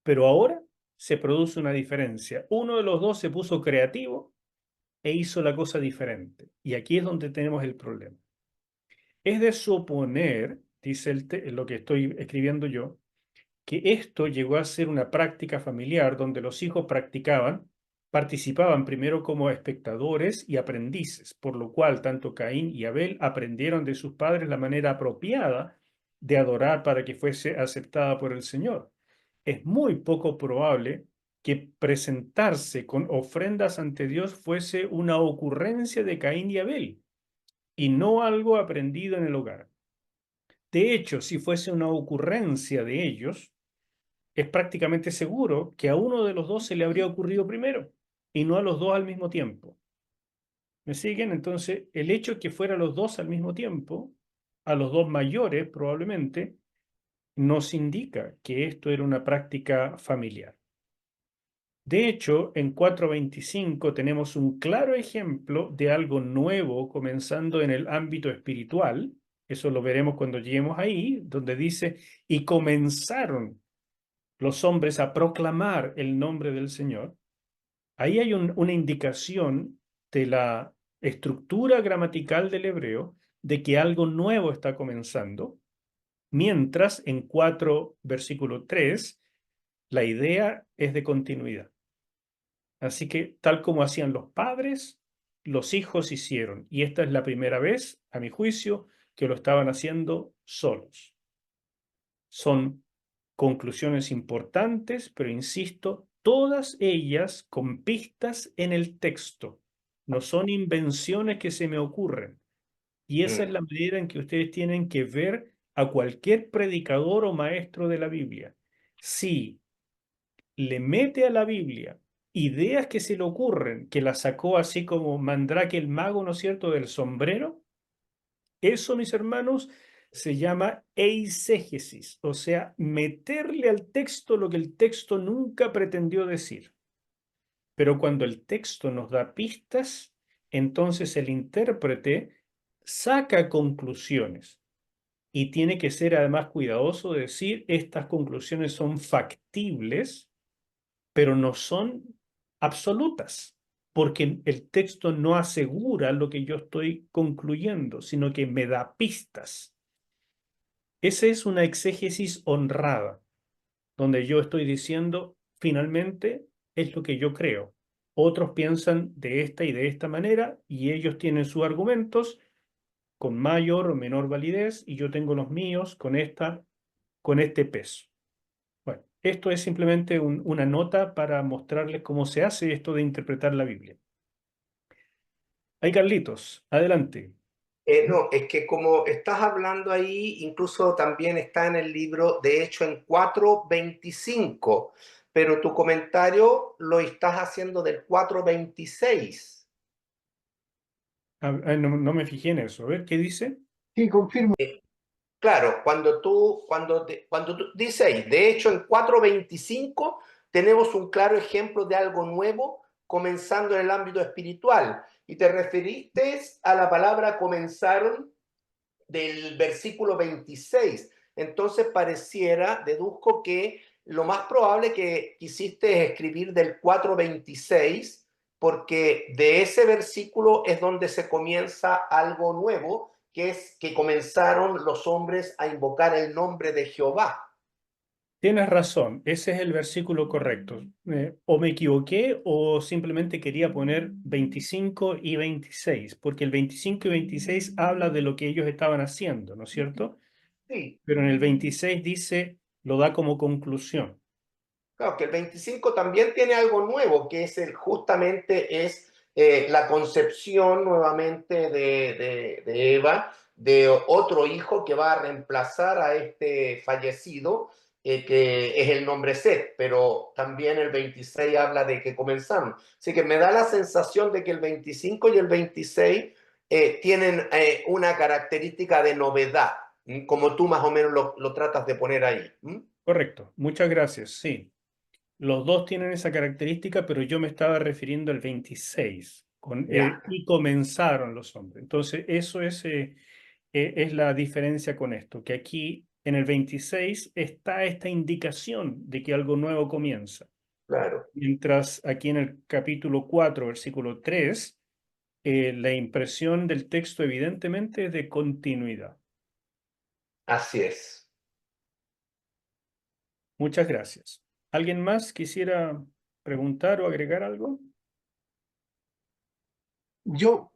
Pero ahora se produce una diferencia. Uno de los dos se puso creativo e hizo la cosa diferente. Y aquí es donde tenemos el problema. Es de suponer, dice lo que estoy escribiendo yo, que esto llegó a ser una práctica familiar donde los hijos participaban primero como espectadores y aprendices, por lo cual tanto Caín y Abel aprendieron de sus padres la manera apropiada de adorar para que fuese aceptada por el Señor. Es muy poco probable que presentarse con ofrendas ante Dios fuese una ocurrencia de Caín y Abel y no algo aprendido en el hogar. De hecho, si fuese una ocurrencia de ellos, es prácticamente seguro que a uno de los dos se le habría ocurrido primero y no a los dos al mismo tiempo. ¿Me siguen? Entonces, el hecho de que fuera los dos al mismo tiempo, a los dos mayores probablemente, nos indica que esto era una práctica familiar. De hecho, en 4.25 tenemos un claro ejemplo de algo nuevo comenzando en el ámbito espiritual. Eso lo veremos cuando lleguemos ahí, donde dice, y comenzaron los hombres a proclamar el nombre del Señor. Ahí hay una indicación de la estructura gramatical del hebreo de que algo nuevo está comenzando, mientras en 4, versículo 3, la idea es de continuidad. Así que tal como hacían los padres, los hijos hicieron. Y esta es la primera vez, a mi juicio, que lo estaban haciendo solos. Son conclusiones importantes, pero insisto, todas ellas con pistas en el texto. No son invenciones que se me ocurren. Y esa es la manera en que ustedes tienen que ver a cualquier predicador o maestro de la Biblia. Si le mete a la Biblia ideas que se le ocurren, que las sacó así como Mandrake el mago, ¿no es cierto?, del sombrero, eso, mis hermanos, se llama eisegesis, o sea, meterle al texto lo que el texto nunca pretendió decir. Pero cuando el texto nos da pistas, entonces el intérprete saca conclusiones. y tiene que ser además cuidadoso de decir estas conclusiones son factibles, pero no son absolutas, porque el texto no asegura lo que yo estoy concluyendo, sino que me da pistas. Esa es una exégesis honrada, donde yo estoy diciendo, finalmente, es lo que yo creo. Otros piensan de esta y de esta manera, y ellos tienen sus argumentos con mayor o menor validez, y yo tengo los míos con este peso. Bueno, esto es simplemente una nota para mostrarles cómo se hace esto de interpretar la Biblia. Ahí, Carlitos, adelante. No, es que como estás hablando ahí, incluso también está en el libro, de hecho, en 4:25, pero tu comentario lo estás haciendo del 4:26. No me fijé en eso. A ver, ¿qué dice? Sí, confirmo. Claro, cuando tú dices ahí, de hecho, en 4:25 tenemos un claro ejemplo de algo nuevo comenzando en el ámbito espiritual. Y te referiste a la palabra comenzaron del versículo 26. Entonces deduzco que lo más probable que quisiste es escribir del 4:26, porque de ese versículo es donde se comienza algo nuevo, que es que comenzaron los hombres a invocar el nombre de Jehová. Tienes razón, ese es el versículo correcto. O me equivoqué o simplemente quería poner 25 y 26, porque el 25 y 26 habla de lo que ellos estaban haciendo, ¿no es cierto? Sí, Pero en el 26 dice, lo da como conclusión. claro que el 25 también tiene algo nuevo, que es justamente la concepción nuevamente de Eva, de otro hijo que va a reemplazar a este fallecido, que es el nombre Set, pero también el 26 habla de que comenzaron. Así que me da la sensación de que el 25 y el 26 tienen una característica de novedad, como tú más o menos lo tratas de poner ahí. Correcto, muchas gracias, sí. Los dos tienen esa característica, pero yo me estaba refiriendo al 26, Ya, y comenzaron los hombres. Entonces, eso es la diferencia con esto, que aquí en el 26 está esta indicación de que algo nuevo comienza. claro. Mientras aquí en el capítulo 4, versículo 3, la impresión del texto evidentemente es de continuidad. Así es. Muchas gracias. ¿Alguien más quisiera preguntar o agregar algo? Yo,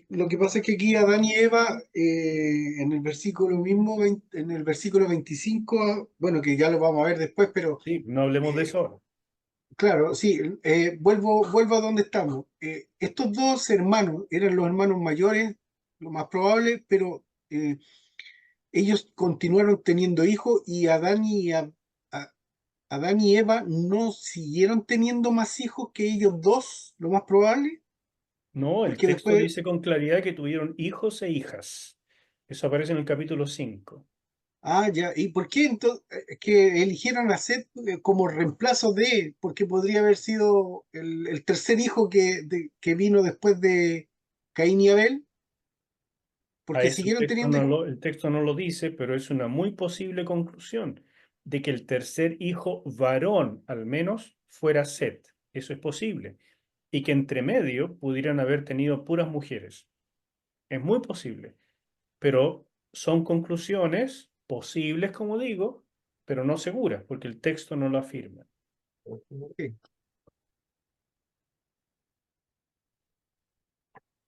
lo que pasa es que aquí Adán y Eva, en el versículo mismo, en el versículo 25, bueno, que ya lo vamos a ver después, pero Sí, no hablemos de eso ahora. claro, sí, vuelvo a donde estamos. Estos dos hermanos eran los hermanos mayores, lo más probable, pero ellos continuaron teniendo hijos y Adán y Eva no siguieron teniendo más hijos que ellos dos, lo más probable, No, el porque texto después, dice con claridad que tuvieron hijos e hijas. Eso aparece en el capítulo 5. ya, ¿y por qué entonces que eligieron a Seth como reemplazo de, porque podría haber sido el tercer hijo que vino después de Caín y Abel? A Porque eso siguieron teniendo hijos. el texto no lo dice, pero es una muy posible conclusión de que el tercer hijo varón, al menos, fuera Set. Eso es posible. Y que entre medio pudieran haber tenido puras mujeres. Es muy posible. Pero son conclusiones posibles, como digo, pero no seguras, porque el texto no lo afirma. Ok.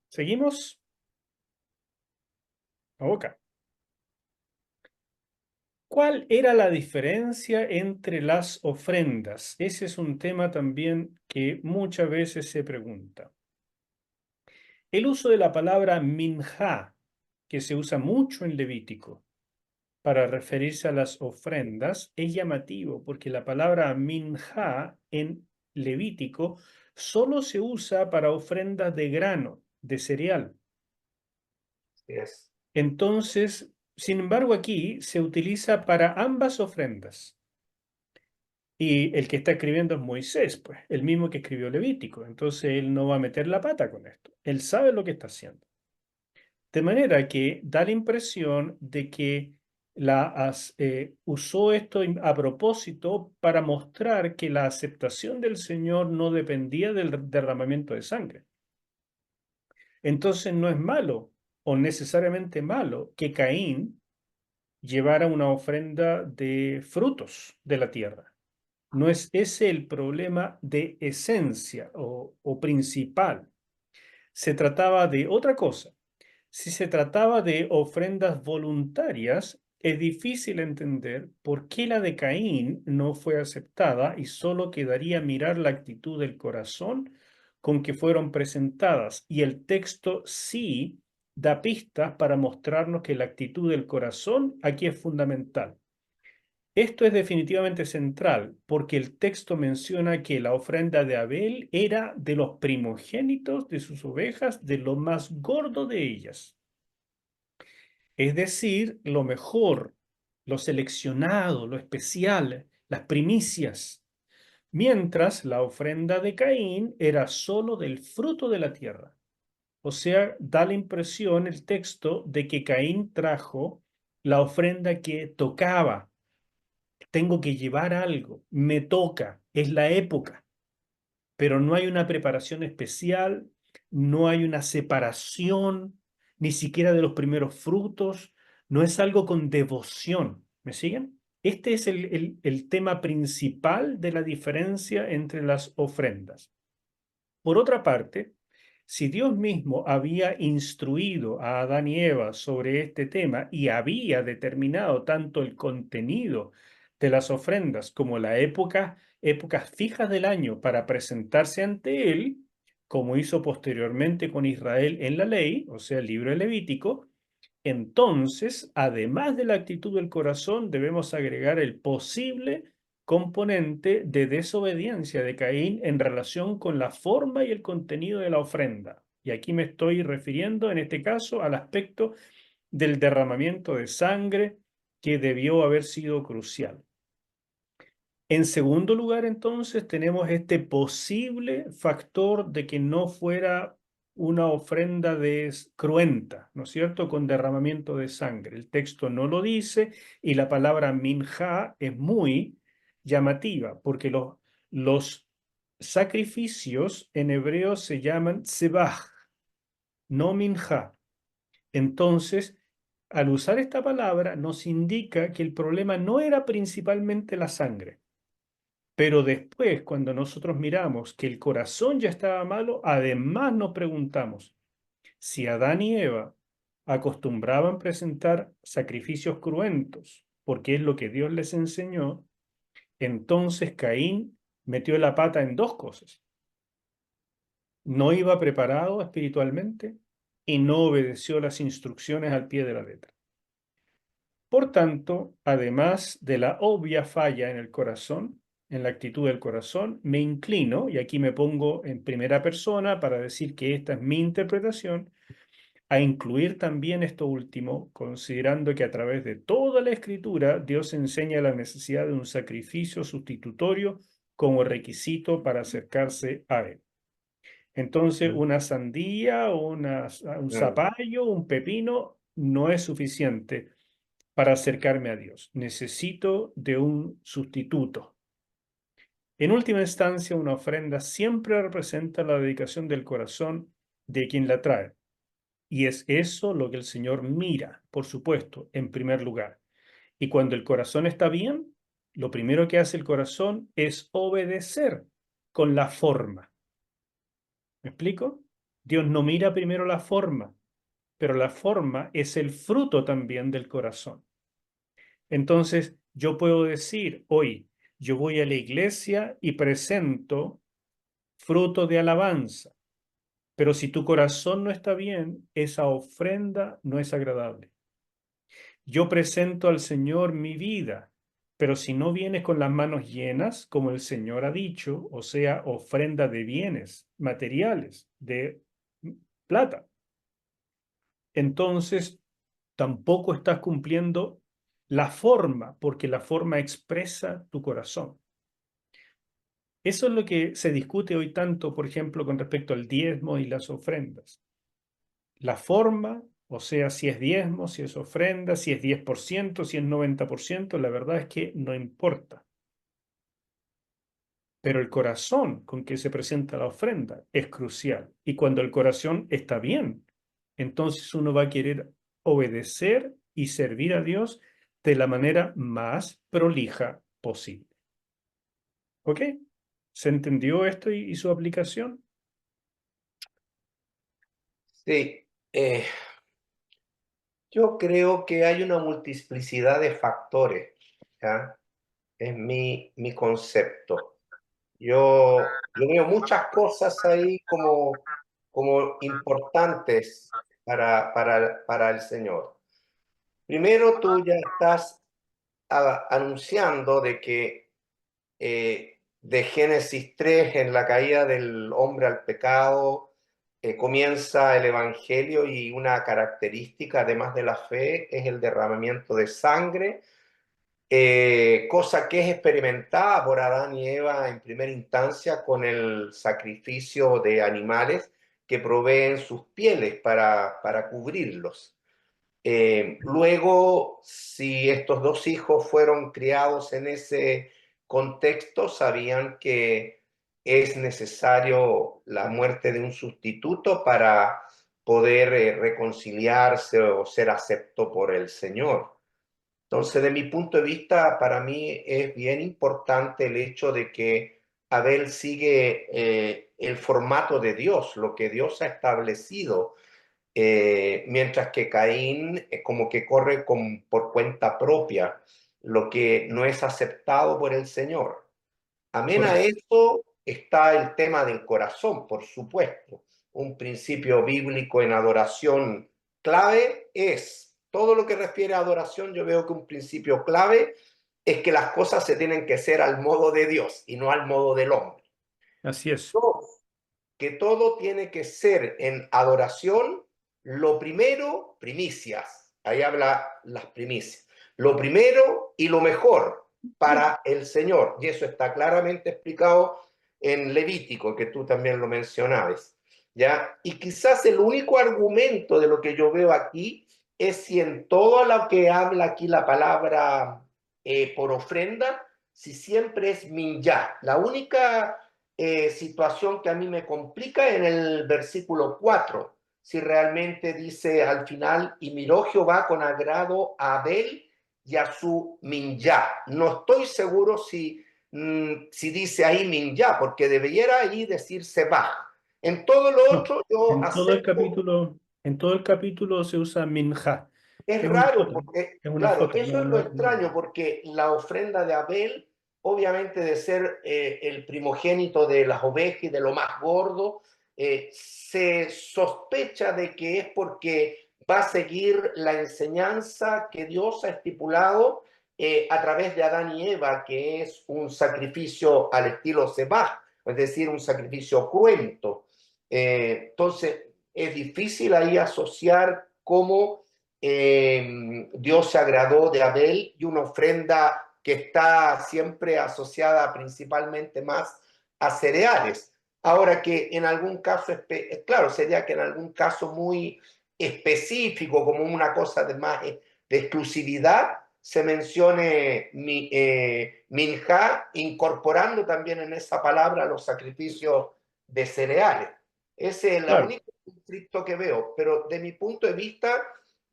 ¿Seguimos? A boca. ¿Cuál era la diferencia entre las ofrendas? Ese es un tema también que muchas veces se pregunta. El uso de la palabra minjá, que se usa mucho en Levítico para referirse a las ofrendas, es llamativo porque la palabra minjá en Levítico solo se usa para ofrendas de grano, de cereal. Así es. Entonces, sin embargo, aquí se utiliza para ambas ofrendas. Y el que está escribiendo es Moisés, pues, el mismo que escribió Levítico. Entonces él no va a meter la pata con esto. Él sabe lo que está haciendo. De manera que da la impresión de que usó esto a propósito para mostrar que la aceptación del Señor no dependía del derramamiento de sangre. Entonces no es malo o necesariamente malo que Caín llevara una ofrenda de frutos de la tierra. No es ese el problema de esencia o principal. Se trataba de otra cosa. Si se trataba de ofrendas voluntarias, es difícil entender por qué la de Caín no fue aceptada y solo quedaría mirar la actitud del corazón con que fueron presentadas. Y el texto sí da pistas para mostrarnos que la actitud del corazón aquí es fundamental. Esto es definitivamente central porque el texto menciona que la ofrenda de Abel era de los primogénitos de sus ovejas, de lo más gordo de ellas. Es decir, lo mejor, lo seleccionado, lo especial, las primicias. Mientras la ofrenda de Caín era solo del fruto de la tierra. O sea, da la impresión el texto de que Caín trajo la ofrenda que tocaba. Tengo que llevar algo, me toca, es la época, pero no hay una preparación especial, no hay una separación, ni siquiera de los primeros frutos, no es algo con devoción. ¿Me siguen? Este es el tema principal de la diferencia entre las ofrendas. Por otra parte, si Dios mismo había instruido a Adán y Eva sobre este tema y había determinado tanto el contenido de las ofrendas como épocas fijas del año para presentarse ante Él, como hizo posteriormente con Israel en la ley, o sea, el libro de Levítico, entonces, además de la actitud del corazón, debemos agregar el posible componente de desobediencia de Caín en relación con la forma y el contenido de la ofrenda. Y aquí me estoy refiriendo, en este caso, al aspecto del derramamiento de sangre que debió haber sido crucial. En segundo lugar, entonces, tenemos este posible factor de que no fuera una ofrenda cruenta, ¿no es cierto?, con derramamiento de sangre. El texto no lo dice y la palabra minjá es muy llamativa, porque los sacrificios en hebreo se llaman sebaj, no minjá. Entonces, al usar esta palabra, nos indica que el problema no era principalmente la sangre. Pero después, cuando nosotros miramos que el corazón ya estaba malo, además nos preguntamos si Adán y Eva acostumbraban presentar sacrificios cruentos, porque es lo que Dios les enseñó, entonces Caín metió la pata en dos cosas. No iba preparado espiritualmente y no obedeció las instrucciones al pie de la letra. Por tanto, además de la obvia falla en el corazón, en la actitud del corazón, me inclino, y aquí me pongo en primera persona para decir que esta es mi interpretación, a incluir también esto último, considerando que a través de toda la Escritura Dios enseña la necesidad de un sacrificio sustitutorio como requisito para acercarse a Él. Entonces, una sandía, un zapallo, un pepino no es suficiente para acercarme a Dios. Necesito de un sustituto. En última instancia, una ofrenda siempre representa la dedicación del corazón de quien la trae. Y es eso lo que el Señor mira, por supuesto, en primer lugar. Y cuando el corazón está bien, lo primero que hace el corazón es obedecer con la forma. ¿Me explico? Dios no mira primero la forma, pero la forma es el fruto también del corazón. Entonces, yo puedo decir hoy, yo voy a la iglesia y presento fruto de alabanza, pero si tu corazón no está bien, esa ofrenda no es agradable. Yo presento al Señor mi vida, pero si no vienes con las manos llenas, como el Señor ha dicho, o sea, ofrenda de bienes materiales, de plata, entonces tampoco estás cumpliendo la forma, porque la forma expresa tu corazón. Eso es lo que se discute hoy tanto, por ejemplo, con respecto al diezmo y las ofrendas. La forma O sea, si es diezmo, si es ofrenda, si es 10%, si es 90%, la verdad es que no importa. Pero el corazón con que se presenta la ofrenda es crucial. Y cuando el corazón está bien, entonces uno va a querer obedecer y servir a Dios de la manera más prolija posible. ¿Ok? ¿Se entendió esto y su aplicación? Sí, yo creo que hay una multiplicidad de factores, ¿ya? Es mi concepto. Yo veo muchas cosas ahí como importantes para el Señor. Primero, tú ya estás anunciando de que de Génesis 3, en la caída del hombre al pecado, comienza el Evangelio y una característica, además de la fe, es el derramamiento de sangre, cosa que es experimentada por Adán y Eva en primera instancia con el sacrificio de animales que proveen sus pieles para cubrirlos. Luego, si estos dos hijos fueron criados en ese contexto, sabían que es necesario la muerte de un sustituto para poder reconciliarse o ser acepto por el Señor. Entonces, de mi punto de vista, para mí es bien importante el hecho de que Abel sigue el formato de Dios, lo que Dios ha establecido, mientras que Caín como que corre por cuenta propia, lo que no es aceptado por el Señor. Amén a Correcto. eso está el tema del corazón, por supuesto. Un principio bíblico en adoración clave es, todo lo que refiere a adoración, yo veo que un principio clave es que las cosas se tienen que hacer al modo de Dios y no al modo del hombre. Así es. Dos, que todo tiene que ser en adoración, lo primero, primicias. Ahí habla las primicias. Lo primero y lo mejor para el Señor. Y eso está claramente explicado en Levítico, que tú también lo mencionabas. ¿Ya? Y quizás el único argumento de lo que yo veo aquí es si en todo lo que habla aquí la palabra por ofrenda, si siempre es minyá. La única situación que a mí me complica en el versículo 4, si realmente dice al final, y miró Jehová con agrado a Abel y a su minyá. No estoy seguro si dice ahí minyá, porque debiera ahí decir seba. En todo lo No, otro yo en todo el acepto. capítulo, en todo el capítulo se usa minja. Es Es una raro jota, porque, es una claro, jota, eso no, es lo no, extraño, porque la ofrenda de Abel, obviamente de ser el primogénito de las ovejas y de lo más gordo, se sospecha de que es porque va a seguir la enseñanza que Dios ha estipulado a través de Adán y Eva, que es un sacrificio al estilo Sebá, es decir, un sacrificio cruento. Entonces, es difícil ahí asociar cómo Dios se agradó de Abel, y una ofrenda que está siempre asociada principalmente más a cereales. Ahora que en algún caso, claro, sería que en algún caso muy específico, como una cosa de más de exclusividad, se mencione minja, incorporando también en esa palabra los sacrificios de cereales. Ese es el claro. único conflicto que veo, pero de mi punto de vista,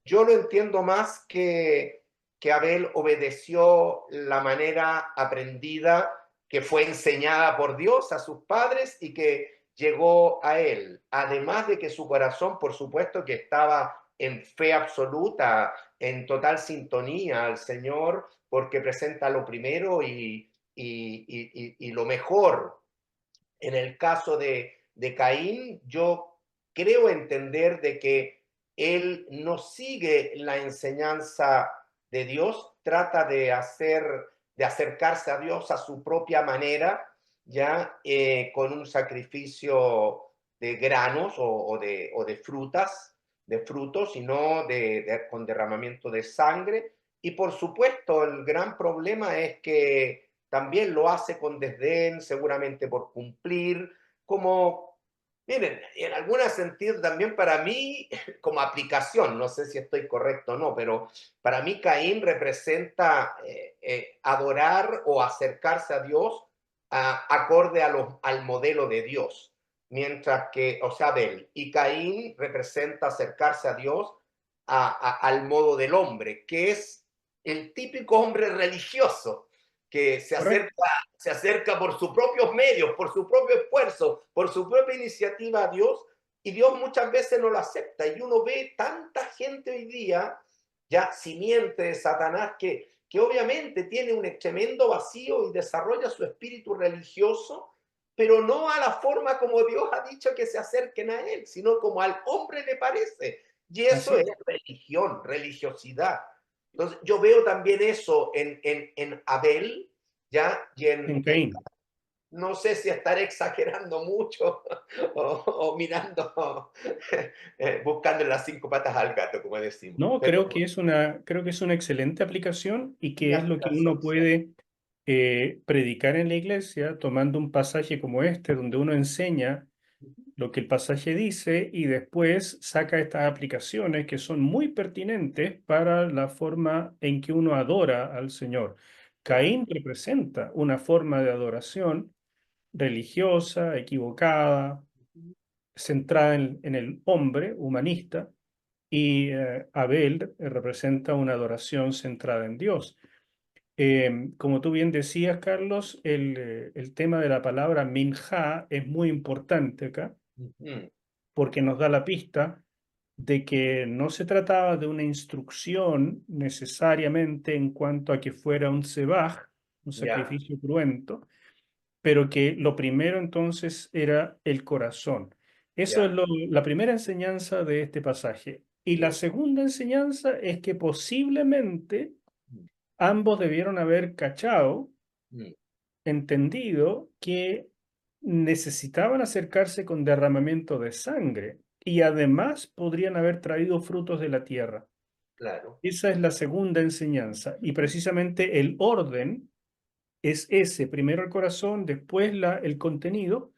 yo lo entiendo más que Abel obedeció la manera aprendida que fue enseñada por Dios a sus padres y que llegó a él. Además de que su corazón, por supuesto, que estaba en fe absoluta, en total sintonía al Señor, porque presenta lo primero y lo mejor. En el caso de Caín, yo creo entender de que él no sigue la enseñanza de Dios, trata de acercarse a Dios a su propia manera, ya con un sacrificio de granos o de frutas, de frutos, y no con derramamiento de sangre. Y por supuesto, el gran problema es que también lo hace con desdén, seguramente por cumplir, como Miren, en algún sentido también para mí, como aplicación, no sé si estoy correcto o no, pero para mí Caín representa adorar o acercarse a Dios acorde al modelo de Dios, mientras que, o sea, Abel, y Caín representa acercarse a Dios al modo del hombre, que es el típico hombre religioso, que ¿Correcto? se acerca por sus propios medios, por su propio esfuerzo, por su propia iniciativa a Dios, y Dios muchas veces no lo acepta. Y uno ve tanta gente hoy día, ya simiente de Satanás, que obviamente tiene un tremendo vacío y desarrolla su espíritu religioso, pero no a la forma como Dios ha dicho que se acerquen a Él, sino como al hombre le parece. Y Así eso es es. religión, religiosidad. Entonces, yo veo también eso en Abel, ¿ya? Y En en Caín. no sé si estaré exagerando mucho o mirando, buscando las 5 patas al gato, como decimos. No, Pero creo que es una excelente aplicación y mi que es lo que aplicación, uno sí. puede predicar en la iglesia tomando un pasaje como este, donde uno enseña lo que el pasaje dice y después saca estas aplicaciones que son muy pertinentes para la forma en que uno adora al Señor. Claro, Caín representa una forma de adoración religiosa, equivocada, centrada en el hombre humanista, y Abel representa una adoración centrada en Dios. Como tú bien decías, Carlos, el tema de la palabra minja es muy importante acá ujú, porque nos da la pista de que no se trataba de una instrucción necesariamente en cuanto a que fuera un sebaj, un ya, sacrificio cruento, pero que lo primero entonces era el corazón. Eso es ya, la primera enseñanza de este pasaje. Y la sí, segunda enseñanza es que posiblemente mm, ambos debieron haber cachado, mm, entendido que necesitaban acercarse con derramamiento de sangre y además podrían haber traído frutos de la tierra. claro, Esa es la segunda enseñanza y precisamente el orden es ese, primero el corazón, después el contenido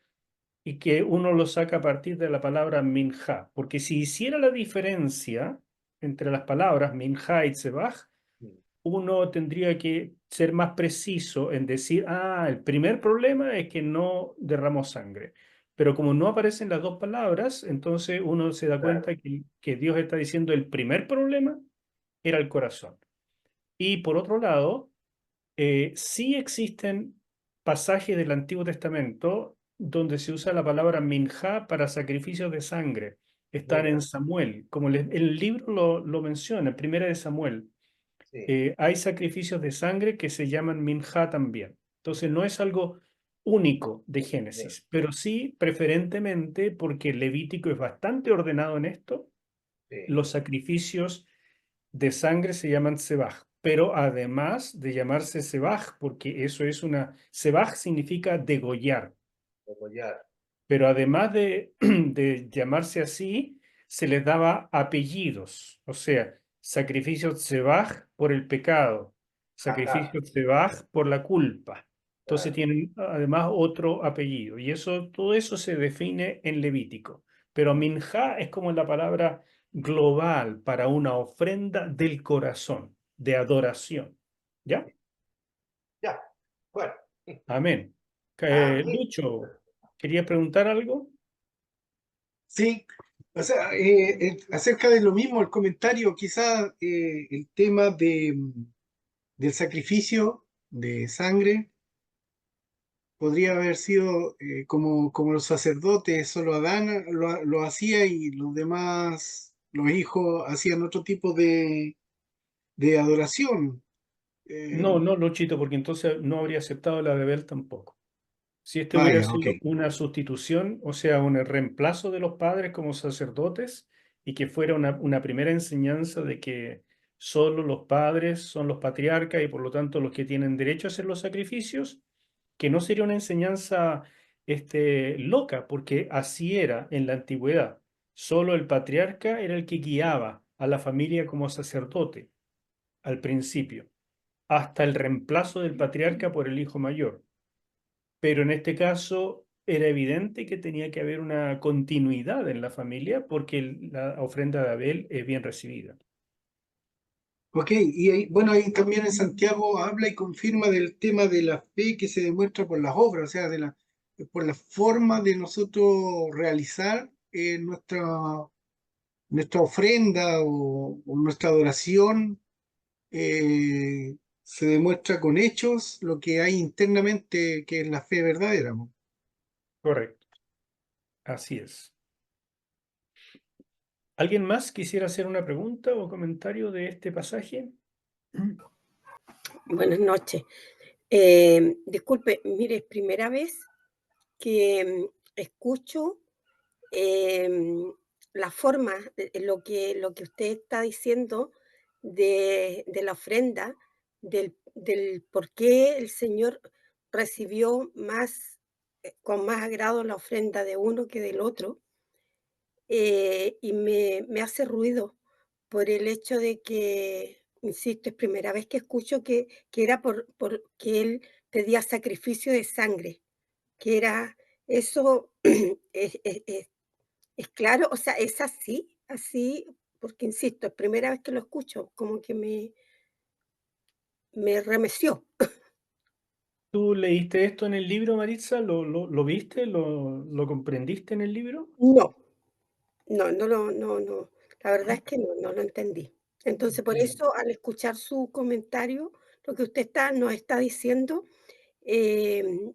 y que uno lo saca a partir de la palabra minja, porque si hiciera la diferencia entre las palabras minja y tzebaj, mm, uno tendría que ser más preciso en decir, el primer problema es que no derramó sangre. Pero como no aparecen las dos palabras, entonces uno se da claro, cuenta que Dios está diciendo el primer problema era el corazón. Y por otro lado, sí existen pasajes del Antiguo Testamento donde se usa la palabra minja para sacrificios de sangre. Están en mira, Samuel, como el libro lo menciona, Primera de Samuel. sí, Hay sacrificios de sangre que se llaman minja también. Entonces no es algo único de sí, Génesis, pero sí preferentemente porque Levítico es bastante ordenado en esto, sí, los sacrificios de sangre se llaman sebaj, pero además de llamarse sebaj, porque eso es sebaj significa degollar, apoyar, pero además de llamarse así, se les daba apellidos, o sea, sacrificio tzebaj por el pecado, jaja, sacrificio tzebaj por la culpa. Entonces claro, tienen además otro apellido y todo eso se define en Levítico. Pero minja es como la palabra global para una ofrenda del corazón, de adoración. ¿Ya? ya, bueno, Amén. amén. Lucho, ¿querías preguntar algo? Sí, o sea, acerca de lo mismo, el comentario, quizá el tema del sacrificio de sangre podría haber sido como los sacerdotes, solo Adán lo hacía y los demás, los hijos, hacían otro tipo de adoración. Eh, No, no, Luchito, porque entonces no habría aceptado la de Abel tampoco. Si este hubiera vaya, ok. sido una sustitución, o sea, un reemplazo de los padres como sacerdotes, y que fuera una primera enseñanza de que solo los padres son los patriarcas y por lo tanto los que tienen derecho a hacer los sacrificios, que no sería una enseñanza loca, porque así era en la antigüedad. Solo el patriarca era el que guiaba a la familia como sacerdote al principio, hasta el reemplazo del patriarca por el hijo mayor. Pero en este caso, era evidente que tenía que haber una continuidad en la familia porque la ofrenda de Abel es bien recibida. Ok, y bueno, ahí también en Santiago habla y confirma del tema de la fe que se demuestra por las obras, o sea, por la forma de nosotros realizar nuestra ofrenda o nuestra adoración, se demuestra con hechos lo que hay internamente, que es la fe verdadera, ¿no? Correcto, así es. ¿Alguien más quisiera hacer una pregunta o comentario de este pasaje? Buenas noches. Disculpe, mire, es primera vez que escucho la forma, lo que usted está diciendo de la ofrenda, del por qué el Señor recibió más, con más agrado la ofrenda de uno que del otro, y me hace ruido por el hecho de que, insisto, es primera vez que escucho que era porque él pedía sacrificio de sangre, que era eso, es claro, o sea, es así, porque insisto, es primera vez que lo escucho, como que me remeció. ¿Tú leíste esto en el libro, Maritza? ¿Lo viste? ¿Lo comprendiste en el libro? No, no, la verdad es que no lo entendí. Entonces, por Ya. eso, al escuchar su comentario, lo que usted nos está diciendo, em,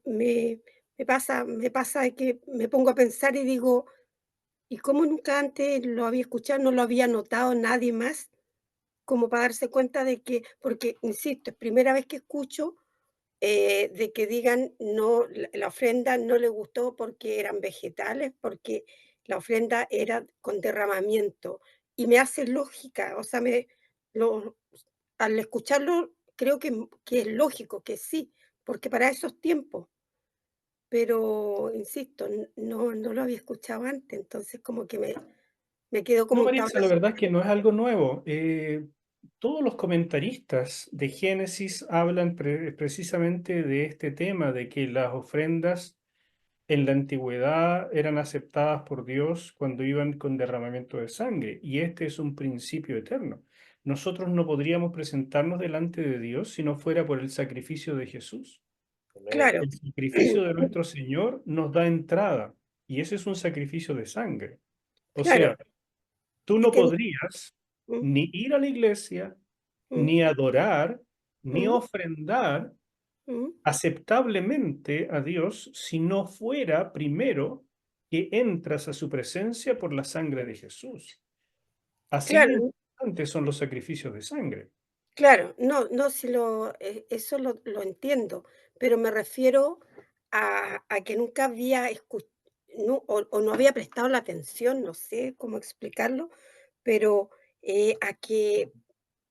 me pasa de que me pongo a pensar y digo: "¿Y cómo nunca antes lo había escuchado, no lo había notado nadie más?", como para darse cuenta de que porque, insisto, es primera vez que escucho, de que digan: "No, la ofrenda no le gustó porque eran vegetales, porque la ofrenda era con derramamiento", y me hace lógica, o sea, lo al escucharlo creo que es lógico, que sí, porque para esos tiempos, pero insisto, no lo había escuchado antes, entonces como que me quedo No, como un Maritza, la tablazo. verdad es que no es algo nuevo. Todos los comentaristas de Génesis hablan precisamente de este tema, de que las ofrendas en la antigüedad eran aceptadas por Dios cuando iban con derramamiento de sangre, y este es un principio eterno. Nosotros no podríamos presentarnos delante de Dios si no fuera por el sacrificio de Jesús. Claro, El sacrificio de nuestro Señor nos da entrada, y ese es un sacrificio de sangre. O claro, sea, tú es no que podrías mm, ni ir a la iglesia, mm, ni adorar, ni mm, ofrendar mm, aceptablemente a Dios si no fuera primero que entras a su presencia por la sangre de Jesús. Así de claro. importantes son los sacrificios de sangre. Claro, no, si eso lo entiendo, pero me refiero a que nunca había escuchado o no había prestado la atención, no sé cómo explicarlo, pero, a que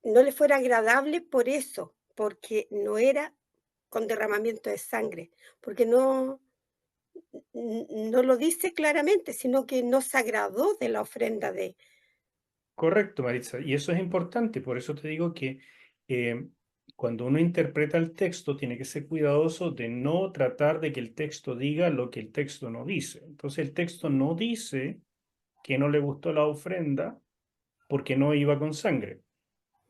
no le fuera agradable por eso, porque no era con derramamiento de sangre, porque no lo dice claramente, sino que no se agradó de la ofrenda de Correcto, Maritza. Y eso es importante. Por eso te digo que eh, cuando uno interpreta el texto, tiene que ser cuidadoso de no tratar de que el texto diga lo que el texto no dice. Entonces, el texto no dice que no le gustó la ofrenda porque no iba con sangre.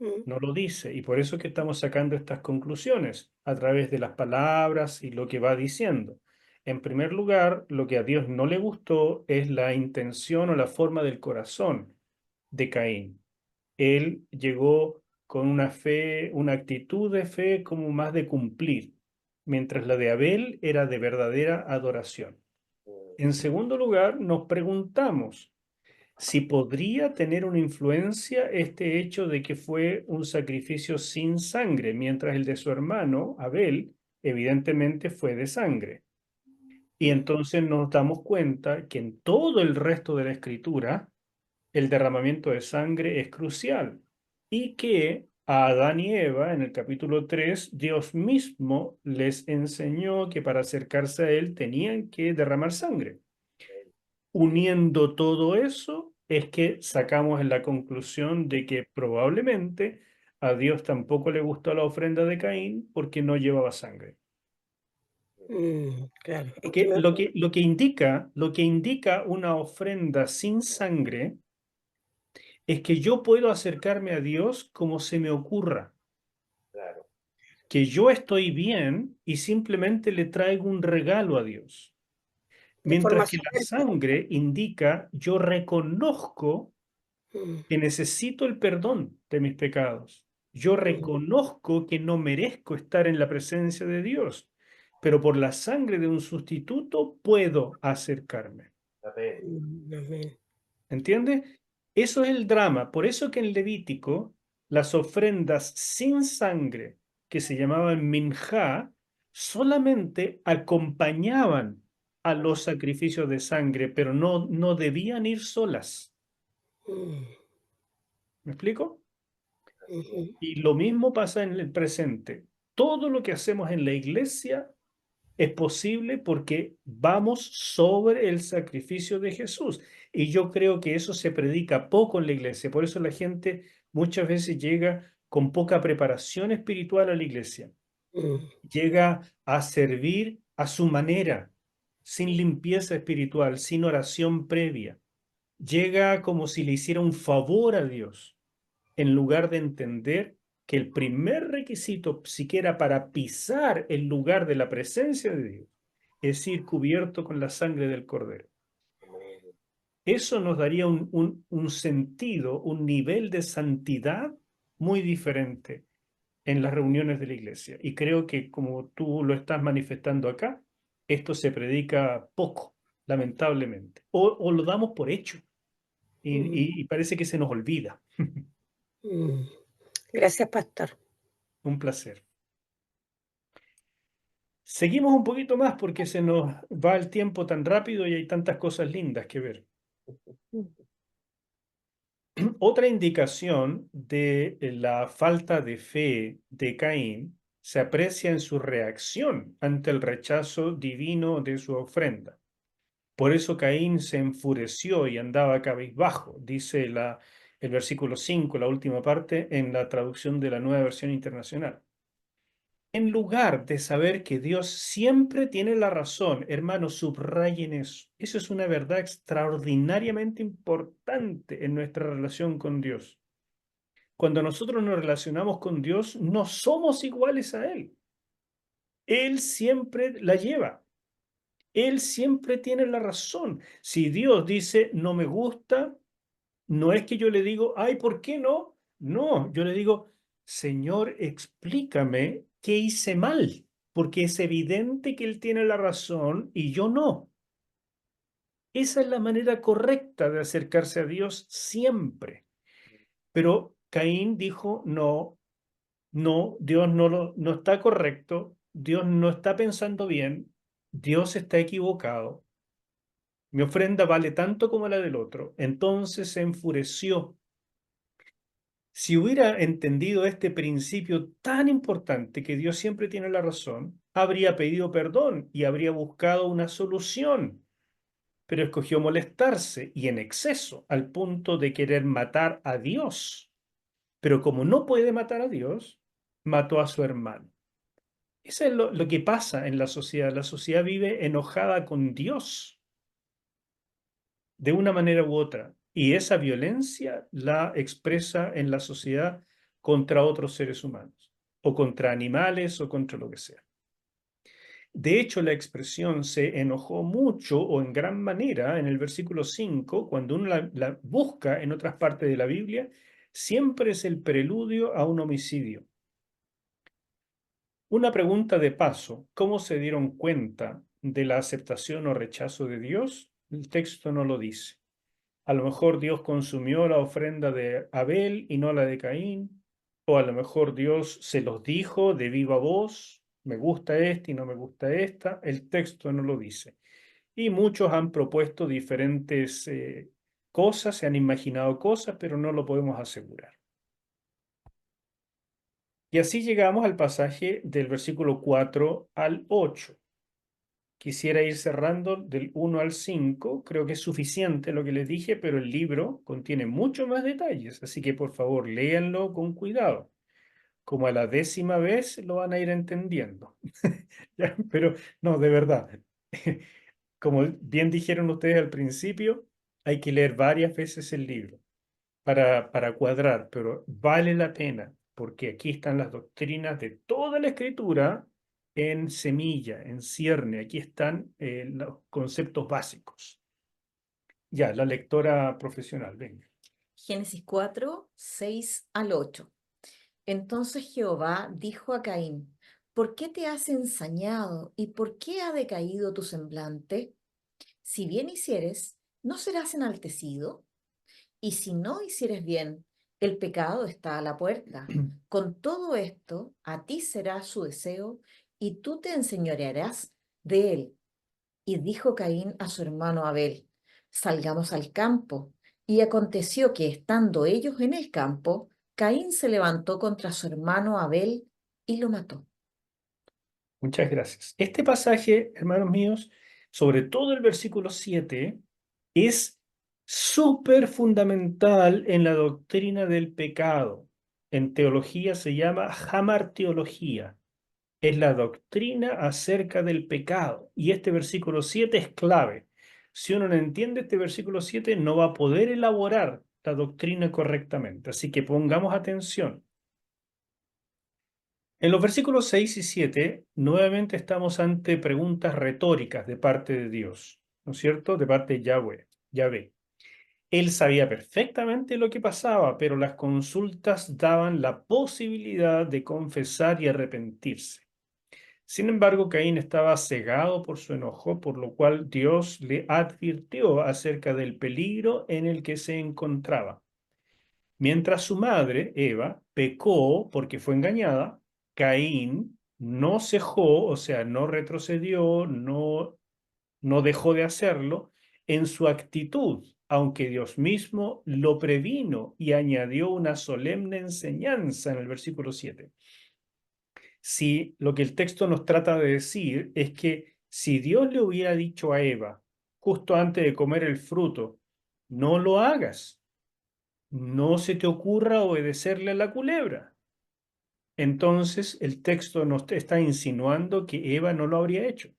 mm, No lo dice. Y por eso es que estamos sacando estas conclusiones a través de las palabras y lo que va diciendo. En primer lugar, lo que a Dios no le gustó es la intención o la forma del corazón de Caín. Él llegó con una fe, una actitud de fe como más de cumplir, mientras la de Abel era de verdadera adoración. En segundo lugar, nos preguntamos si podría tener una influencia este hecho de que fue un sacrificio sin sangre, mientras el de su hermano, Abel, evidentemente fue de sangre. Y mm, entonces nos damos cuenta que en todo el resto de la escritura, el derramamiento de sangre es crucial y que a Adán y Eva, en el capítulo 3 Dios mismo les enseñó que para acercarse a Él tenían que derramar sangre. Uniendo todo eso, es que sacamos la conclusión de que probablemente a Dios tampoco le gustó la ofrenda de Caín porque no llevaba sangre. Claro, es Lo que que, lo que, lo que indica una ofrenda sin sangre es que yo puedo acercarme a Dios como se me ocurra, Claro. que yo estoy bien y simplemente le traigo un regalo a Dios. de forma Mientras que la soberbia. sangre indica yo reconozco Mm, que necesito el perdón de mis pecados. Yo mm, reconozco que no merezco estar en la presencia de Dios, pero por la sangre de un sustituto puedo acercarme. Amén. amén. ¿Entiendes? Eso es el drama. Por eso que en Levítico las ofrendas sin sangre, que se llamaban minjá, solamente acompañaban a los sacrificios de sangre, pero no debían ir solas. Mm, ¿Me explico? ujú, Y lo mismo pasa en el presente. Todo lo que hacemos en la iglesia es posible porque vamos sobre el sacrificio de Jesús. Y yo creo que eso se predica poco en la iglesia. Por eso la gente muchas veces llega con poca preparación espiritual a la iglesia. mm, Llega a servir a su manera, sin limpieza espiritual, sin oración previa. Llega como si le hiciera un favor a Dios en lugar de entender que el primer requisito siquiera para pisar el lugar de la presencia de Dios es ir cubierto con la sangre del Cordero. Eso nos daría un sentido, un nivel de santidad muy diferente en las reuniones de la iglesia. Y creo que como tú lo estás manifestando acá, esto se predica poco, lamentablemente. O lo damos por hecho mm, y parece que se nos olvida. mm. Gracias, pastor. Un placer. Seguimos un poquito más porque se nos va el tiempo tan rápido y hay tantas cosas lindas que ver. Otra indicación de la falta de fe de Caín se aprecia en su reacción ante el rechazo divino de su ofrenda. Por eso Caín se enfureció y andaba cabizbajo, dice el versículo 5, la última parte, en la traducción de la Nueva Versión Internacional. En lugar de saber que Dios siempre tiene la razón, hermanos, subrayen eso. Eso es una verdad extraordinariamente importante en nuestra relación con Dios. Cuando nosotros nos relacionamos con Dios, no somos iguales a Él. Él siempre la lleva. Él siempre tiene la razón. Si Dios dice, no me gusta, no es que yo le digo, ay, ¿por qué no? No, yo le digo, Señor, explícame qué hice mal, porque es evidente que Él tiene la razón y yo no. Esa es la manera correcta de acercarse a Dios siempre. Pero Caín dijo, no, no, Dios no está correcto, Dios no está pensando bien, Dios está equivocado. Mi ofrenda vale tanto como la del otro. Entonces se enfureció. Si hubiera entendido este principio tan importante que Dios siempre tiene la razón, habría pedido perdón y habría buscado una solución, pero escogió molestarse y en exceso al punto de querer matar a Dios. Pero como no puede matar a Dios, mató a su hermano. Eso es lo que pasa en la sociedad. La sociedad vive enojada con Dios de una manera u otra. Y esa violencia la expresa en la sociedad contra otros seres humanos, o contra animales, o contra lo que sea. De hecho, la expresión se enojó mucho o en gran manera en el versículo 5, cuando uno la busca en otras partes de la Biblia, siempre es el preludio a un homicidio. Una pregunta de paso, ¿cómo se dieron cuenta de la aceptación o rechazo de Dios? El texto no lo dice. A lo mejor Dios consumió la ofrenda de Abel y no la de Caín. O a lo mejor Dios se los dijo de viva voz, me gusta esta y no me gusta esta. El texto no lo dice. Y muchos han propuesto diferentes cosas, se han imaginado cosas, pero no lo podemos asegurar. Y así llegamos al pasaje del versículo 4 al 8. Quisiera ir cerrando del 1 al 5. Creo que es suficiente lo que les dije, pero el libro contiene mucho más detalles, así que por favor léanlo con cuidado. como a la 10ª vez lo van a ir entendiendo. ¿Ya? Pero no, de verdad. Como bien dijeron ustedes al principio, hay que leer varias veces el libro para cuadrar, pero vale la pena, porque aquí están las doctrinas de toda la escritura en semilla, en cierne. Aquí están los conceptos básicos. Ya, la lectora profesional, venga. Génesis 4, 6 al 8. Entonces Jehová dijo a Caín, ¿por qué te has ensañado y por qué ha decaído tu semblante? Si bien hicieres, ¿no serás enaltecido? Y si no hicieres bien, el pecado está a la puerta. Con todo esto, a ti será su deseo y tú te enseñorearás de él. Y dijo Caín a su hermano Abel, salgamos al campo. Y aconteció que estando ellos en el campo, Caín se levantó contra su hermano Abel y lo mató. Muchas gracias. Este pasaje, hermanos míos, sobre todo el versículo 7, es súper fundamental en la doctrina del pecado. En teología se llama hamarteología. Es la doctrina acerca del pecado. Y este versículo 7 es clave. Si uno no entiende este versículo 7, no va a poder elaborar la doctrina correctamente. Así que pongamos atención. En los versículos 6 y 7, nuevamente estamos ante preguntas retóricas de parte de Dios, ¿no es cierto? De parte de Yahvé. Él sabía perfectamente lo que pasaba, pero las consultas daban la posibilidad de confesar y arrepentirse. Sin embargo, Caín estaba cegado por su enojo, por lo cual Dios le advirtió acerca del peligro en el que se encontraba. Mientras su madre, Eva, pecó porque fue engañada, Caín no cejó, o sea, no retrocedió, no dejó de hacerlo en su actitud, aunque Dios mismo lo previno y añadió una solemne enseñanza en el versículo 7. Si lo que el texto nos trata de decir es que si Dios le hubiera dicho a Eva, justo antes de comer el fruto, no lo hagas, no se te ocurra obedecerle a la culebra. Entonces el texto nos está insinuando que Eva no lo habría hecho,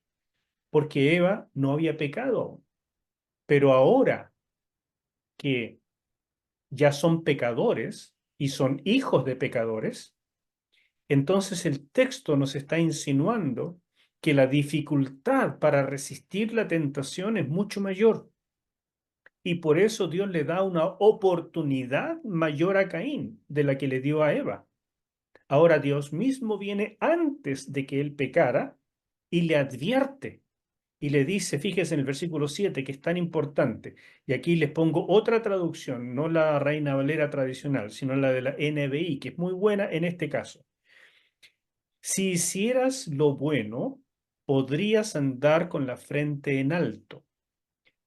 porque Eva no había pecado aún. Pero ahora que ya son pecadores y son hijos de pecadores, entonces el texto nos está insinuando que la dificultad para resistir la tentación es mucho mayor. Y por eso Dios le da una oportunidad mayor a Caín de la que le dio a Eva. Ahora Dios mismo viene antes de que él pecara y le advierte y le dice, fíjese en el versículo 7 que es tan importante, y aquí les pongo otra traducción, no la Reina Valera tradicional, sino la de la NBI, que es muy buena en este caso. Si hicieras lo bueno, podrías andar con la frente en alto,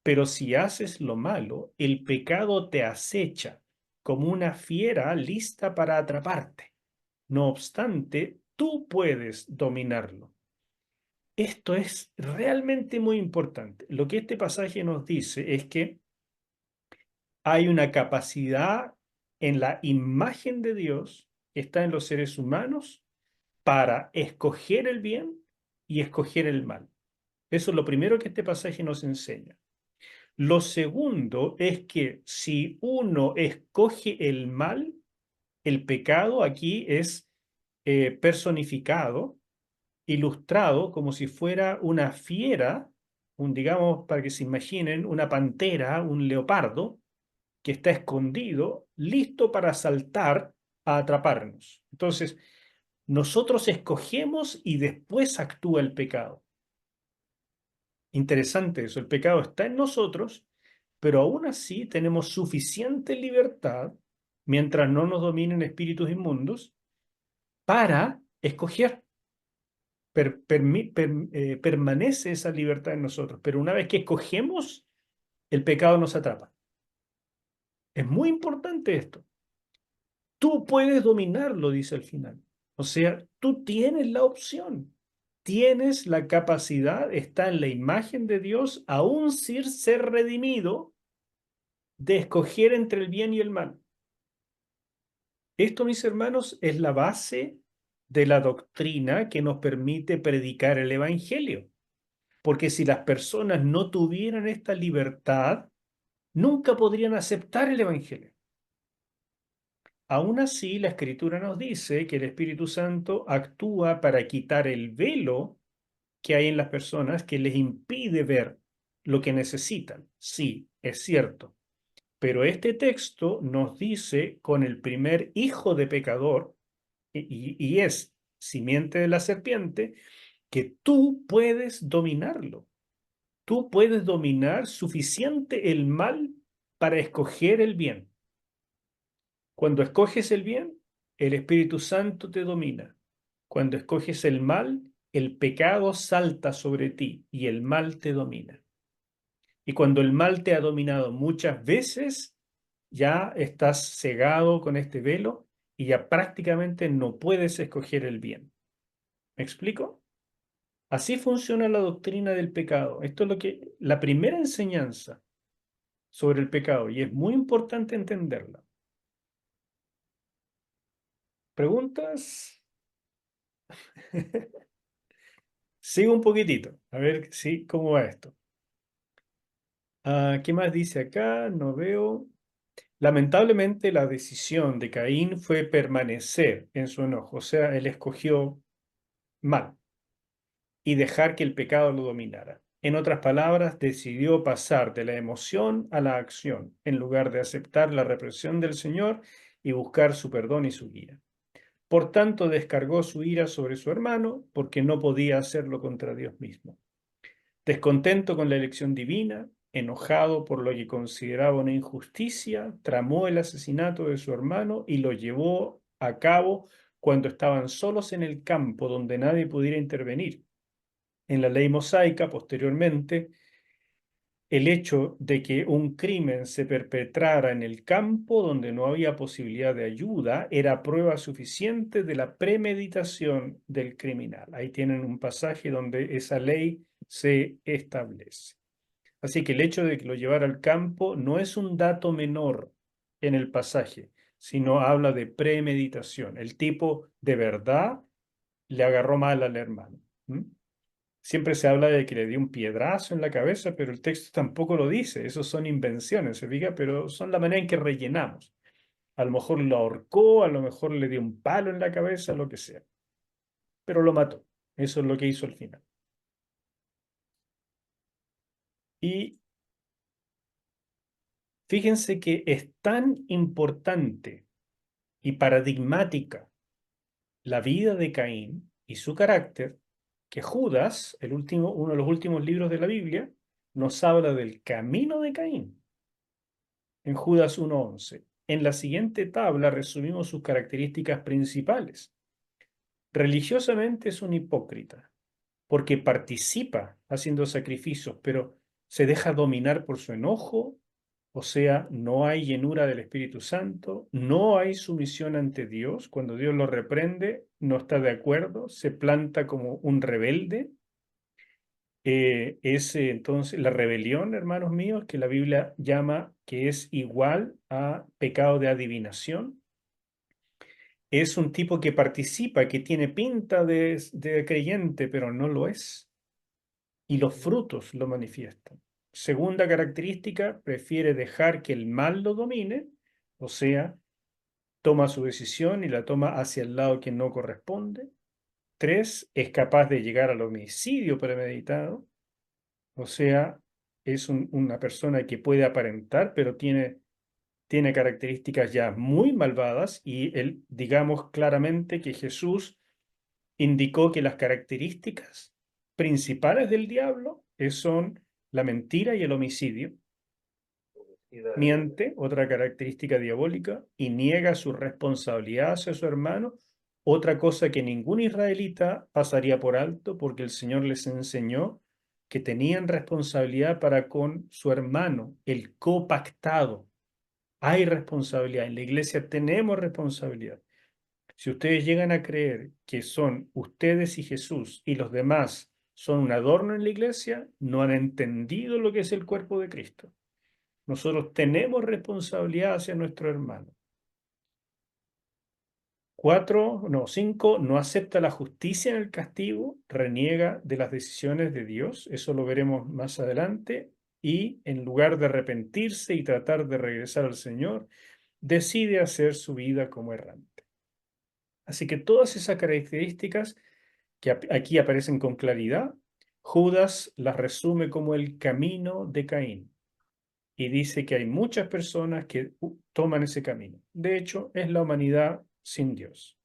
pero si haces lo malo, el pecado te acecha como una fiera lista para atraparte. No obstante, tú puedes dominarlo. Esto es realmente muy importante. Lo que este pasaje nos dice es que hay una capacidad en la imagen de Dios que está en los seres humanos para escoger el bien y escoger el mal. Eso es lo primero que este pasaje nos enseña. Lo segundo es que si uno escoge el mal, el pecado aquí es personificado, ilustrado como si fuera una fiera, digamos, para que se imaginen, una pantera, un leopardo, que está escondido, listo para saltar a atraparnos. Entonces, nosotros escogemos y después actúa el pecado. Interesante eso, el pecado está en nosotros, pero aún así tenemos suficiente libertad, mientras no nos dominen espíritus inmundos, para escoger. Permanece esa libertad en nosotros, pero una vez que escogemos, el pecado nos atrapa. Es muy importante esto. Tú puedes dominarlo, dice al final. O sea, tú tienes la opción, tienes la capacidad, está en la imagen de Dios, aún sin ser redimido, de escoger entre el bien y el mal. Esto, mis hermanos, es la base de la doctrina que nos permite predicar el Evangelio. Porque si las personas no tuvieran esta libertad, nunca podrían aceptar el Evangelio. Aún así, la Escritura nos dice que el Espíritu Santo actúa para quitar el velo que hay en las personas que les impide ver lo que necesitan. Sí, es cierto. Pero este texto nos dice con el primer hijo de pecador, y es simiente de la serpiente, que tú puedes dominarlo. Tú puedes dominar suficiente el mal para escoger el bien. Cuando escoges el bien, el Espíritu Santo te domina. Cuando escoges el mal, el pecado salta sobre ti y el mal te domina. Y cuando el mal te ha dominado muchas veces, ya estás cegado con este velo y ya prácticamente no puedes escoger el bien. ¿Me explico? Así funciona la doctrina del pecado. Esto es la primera enseñanza sobre el pecado y es muy importante entenderla. ¿Preguntas? Sigo un poquitito, a ver si, cómo va esto. ¿Qué más dice acá? No veo. Lamentablemente, la decisión de Caín fue permanecer en su enojo, o sea, él escogió mal y dejar que el pecado lo dominara. En otras palabras, decidió pasar de la emoción a la acción, en lugar de aceptar la represión del Señor y buscar su perdón y su guía. Por tanto, descargó su ira sobre su hermano, porque no podía hacerlo contra Dios mismo. Descontento con la elección divina, enojado por lo que consideraba una injusticia, tramó el asesinato de su hermano y lo llevó a cabo cuando estaban solos en el campo donde nadie pudiera intervenir. En la ley mosaica, posteriormente, el hecho de que un crimen se perpetrara en el campo donde no había posibilidad de ayuda era prueba suficiente de la premeditación del criminal. Ahí tienen un pasaje donde esa ley se establece. Así que el hecho de que lo llevara al campo no es un dato menor en el pasaje, sino habla de premeditación. El tipo de verdad le agarró mal al hermano. Siempre se habla de que le dio un piedrazo en la cabeza, pero el texto tampoco lo dice. Eso son invenciones, ¿se fija? Pero son la manera en que rellenamos. A lo mejor lo ahorcó, a lo mejor le dio un palo en la cabeza, lo que sea. Pero lo mató. Eso es lo que hizo al final. Y fíjense que es tan importante y paradigmática la vida de Caín y su carácter que Judas, uno de los últimos libros de la Biblia, nos habla del camino de Caín en Judas 1:11. En la siguiente tabla resumimos sus características principales. Religiosamente es un hipócrita, porque participa haciendo sacrificios, pero se deja dominar por su enojo, o sea, no hay llenura del Espíritu Santo, no hay sumisión ante Dios. Cuando Dios lo reprende, no está de acuerdo, se planta como un rebelde. Es entonces la rebelión, hermanos míos, que la Biblia llama que es igual a pecado de adivinación. Es un tipo que participa, que tiene pinta de creyente, pero no lo es. Y los frutos lo manifiestan. Segunda característica, prefiere dejar que el mal lo domine, o sea, toma su decisión y la toma hacia el lado que no corresponde. 3, es capaz de llegar al homicidio premeditado, o sea, es una persona que puede aparentar, pero tiene características ya muy malvadas y digamos claramente que Jesús indicó que las características principales del diablo son la mentira y el homicidio. Miente, otra característica diabólica, y niega su responsabilidad hacia su hermano, otra cosa que ningún israelita pasaría por alto porque el Señor les enseñó que tenían responsabilidad para con su hermano, el copactado. Hay responsabilidad, en la iglesia tenemos responsabilidad. Si ustedes llegan a creer que son ustedes y Jesús y los demás son un adorno en la iglesia, no han entendido lo que es el cuerpo de Cristo. Nosotros tenemos responsabilidad hacia nuestro hermano. 5, no acepta la justicia en el castigo, reniega de las decisiones de Dios, eso lo veremos más adelante, y en lugar de arrepentirse y tratar de regresar al Señor, decide hacer su vida como errante. Así que todas esas características que aquí aparecen con claridad, Judas las resume como el camino de Caín y dice que hay muchas personas que toman ese camino. De hecho, es la humanidad sin Dios.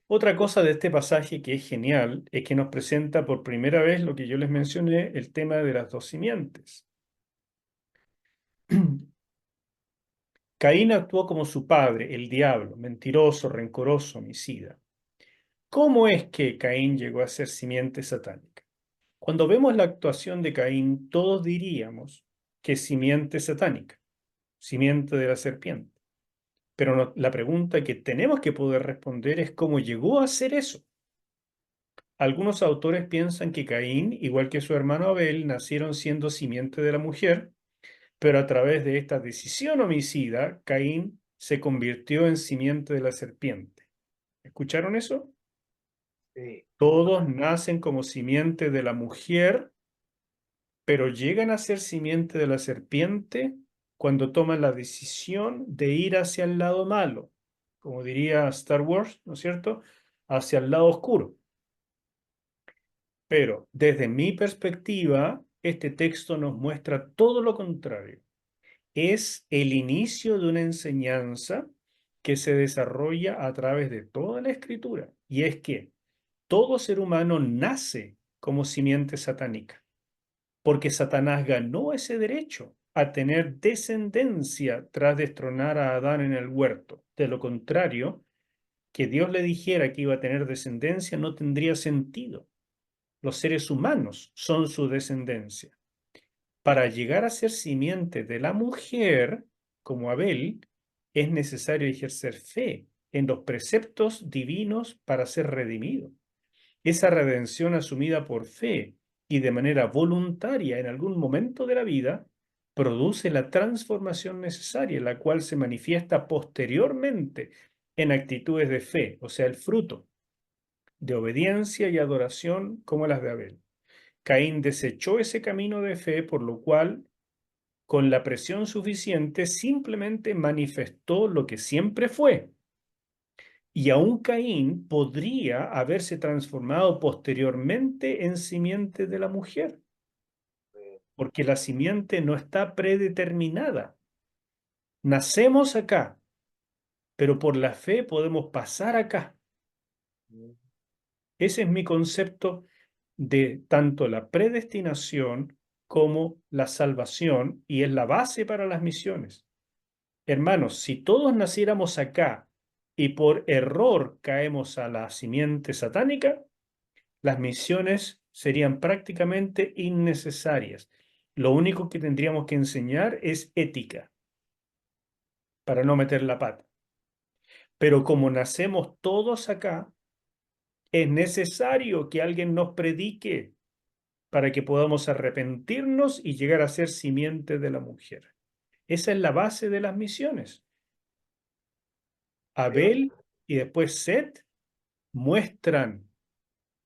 Otra cosa de este pasaje que es genial es que nos presenta por primera vez lo que yo les mencioné, el tema de las dos simientes. Caín actuó como su padre, el diablo, mentiroso, rencoroso, homicida. ¿Cómo es que Caín llegó a ser simiente satánica? Cuando vemos la actuación de Caín, todos diríamos que es simiente satánica, simiente de la serpiente. Pero la pregunta que tenemos que poder responder es cómo llegó a hacer eso. Algunos autores piensan que Caín, igual que su hermano Abel, nacieron siendo simiente de la mujer, pero a través de esta decisión homicida, Caín se convirtió en simiente de la serpiente. ¿Escucharon eso? Sí. Todos nacen como simiente de la mujer, pero llegan a ser simiente de la serpiente cuando toman la decisión de ir hacia el lado malo, como diría Star Wars, ¿no es cierto? Hacia el lado oscuro. Pero desde mi perspectiva, este texto nos muestra todo lo contrario. Es el inicio de una enseñanza que se desarrolla a través de toda la escritura. Y es que todo ser humano nace como simiente satánica, porque Satanás ganó ese derecho a tener descendencia tras destronar a Adán en el huerto. De lo contrario, que Dios le dijera que iba a tener descendencia no tendría sentido. Los seres humanos son su descendencia. Para llegar a ser simiente de la mujer, como Abel, es necesario ejercer fe en los preceptos divinos para ser redimido. Esa redención asumida por fe y de manera voluntaria en algún momento de la vida produce la transformación necesaria, la cual se manifiesta posteriormente en actitudes de fe, o sea, el fruto de obediencia y adoración como las de Abel. Caín desechó ese camino de fe, por lo cual, con la presión suficiente, simplemente manifestó lo que siempre fue. Y aún Caín podría haberse transformado posteriormente en simiente de la mujer, porque la simiente no está predeterminada. Nacemos acá, pero por la fe podemos pasar acá. Ese es mi concepto de tanto la predestinación como la salvación, y es la base para las misiones. Hermanos, si todos naciéramos acá y por error caemos a la simiente satánica, las misiones serían prácticamente innecesarias. Lo único que tendríamos que enseñar es ética para no meter la pata. Pero como nacemos todos acá, es necesario que alguien nos predique para que podamos arrepentirnos y llegar a ser simiente de la mujer. Esa es la base de las misiones. Abel y después Set muestran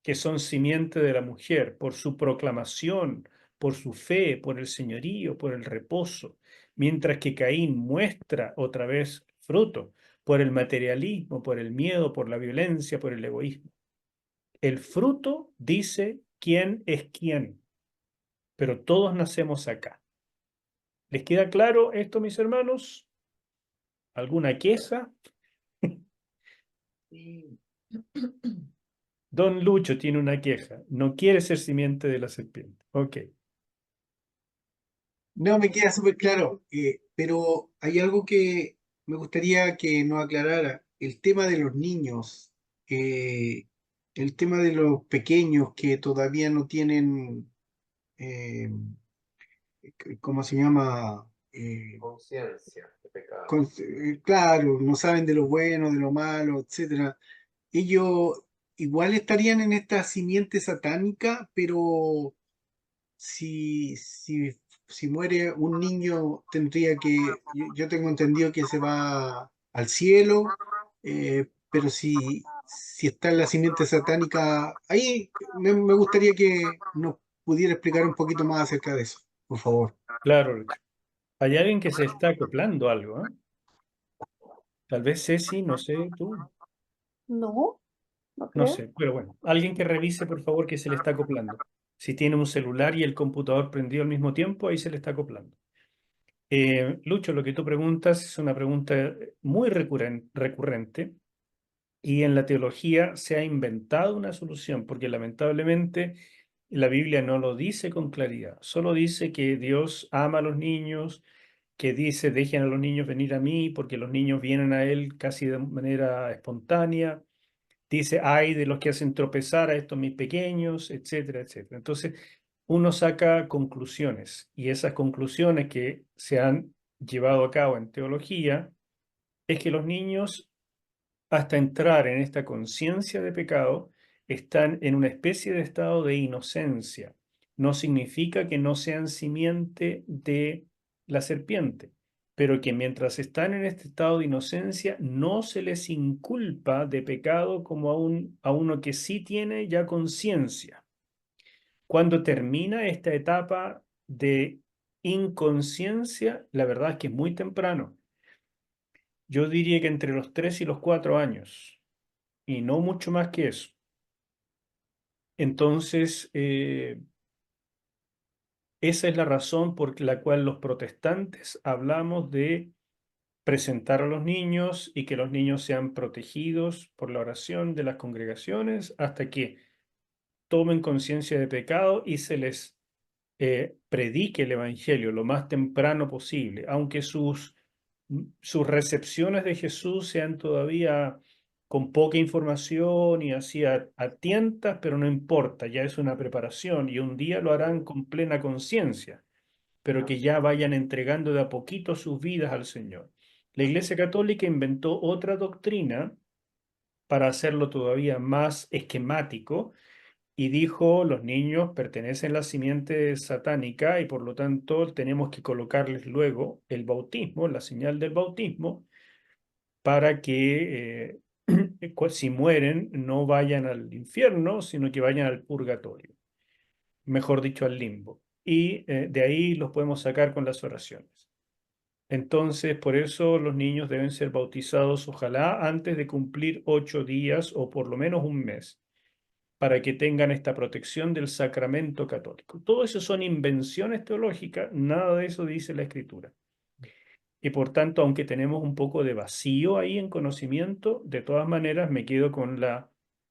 que son simiente de la mujer por su proclamación, por su fe, por el señorío, por el reposo, mientras que Caín muestra otra vez fruto por el materialismo, por el miedo, por la violencia, por el egoísmo. El fruto dice quién es quién, pero todos nacemos acá. ¿Les queda claro esto, mis hermanos? ¿Alguna queja? Sí. Don Lucho tiene una queja. No quiere ser simiente de la serpiente. Ok. No, me queda súper claro, pero hay algo que me gustaría que nos aclarara. El tema de los niños, el tema de los pequeños que todavía no tienen, eh, ¿cómo se llama? Conciencia de pecado. Claro, no saben de lo bueno, de lo malo, etcétera. Ellos igual estarían en esta simiente satánica, pero si, si muere un niño, tendría que, yo tengo entendido que se va al cielo, pero si está en la simiente satánica, ahí me gustaría que nos pudiera explicar un poquito más acerca de eso, por favor. Claro, Lucho. Hay alguien que se está acoplando a algo, ¿eh? Tal vez Ceci, no sé, tú, No, no no creo. sé, pero bueno, alguien que revise, por favor, que se le está acoplando. Si tiene un celular y el computador prendido al mismo tiempo, ahí se le está acoplando. Lucho, lo que tú preguntas es una pregunta muy recurrente y en la teología se ha inventado una solución, porque lamentablemente la Biblia no lo dice con claridad, solo dice que Dios ama a los niños, que dice dejen a los niños venir a mí porque los niños vienen a Él casi de manera espontánea. Dice, ay de los que hacen tropezar a estos mis pequeños, etcétera, etcétera. Entonces, uno saca conclusiones y esas conclusiones que se han llevado a cabo en teología es que los niños, hasta entrar en esta conciencia de pecado, están en una especie de estado de inocencia. No significa que no sean simiente de la serpiente, pero que mientras están en este estado de inocencia, no se les inculpa de pecado como a uno que sí tiene ya conciencia. Cuando termina esta etapa de inconsciencia, la verdad es que es muy temprano. Yo diría que entre los 3 y los 4 años, y no mucho más que eso. Entonces, esa es la razón por la cual los protestantes hablamos de presentar a los niños y que los niños sean protegidos por la oración de las congregaciones hasta que tomen conciencia de pecado y se les predique el Evangelio lo más temprano posible, aunque sus recepciones de Jesús sean todavía con poca información y así a tientas, pero no importa, ya es una preparación y un día lo harán con plena conciencia, pero que ya vayan entregando de a poquito sus vidas al Señor. La Iglesia Católica inventó otra doctrina para hacerlo todavía más esquemático y dijo, los niños pertenecen a la simiente satánica y por lo tanto tenemos que colocarles luego el bautismo, la señal del bautismo, para que si mueren no vayan al infierno, sino que vayan al purgatorio, mejor dicho, al limbo. Y de ahí los podemos sacar con las oraciones. Entonces, por eso los niños deben ser bautizados, ojalá antes de cumplir 8 días o por lo menos un mes para que tengan esta protección del sacramento católico. Todo eso son invenciones teológicas, nada de eso dice la Escritura. Y por tanto, aunque tenemos un poco de vacío ahí en conocimiento, de todas maneras me quedo con la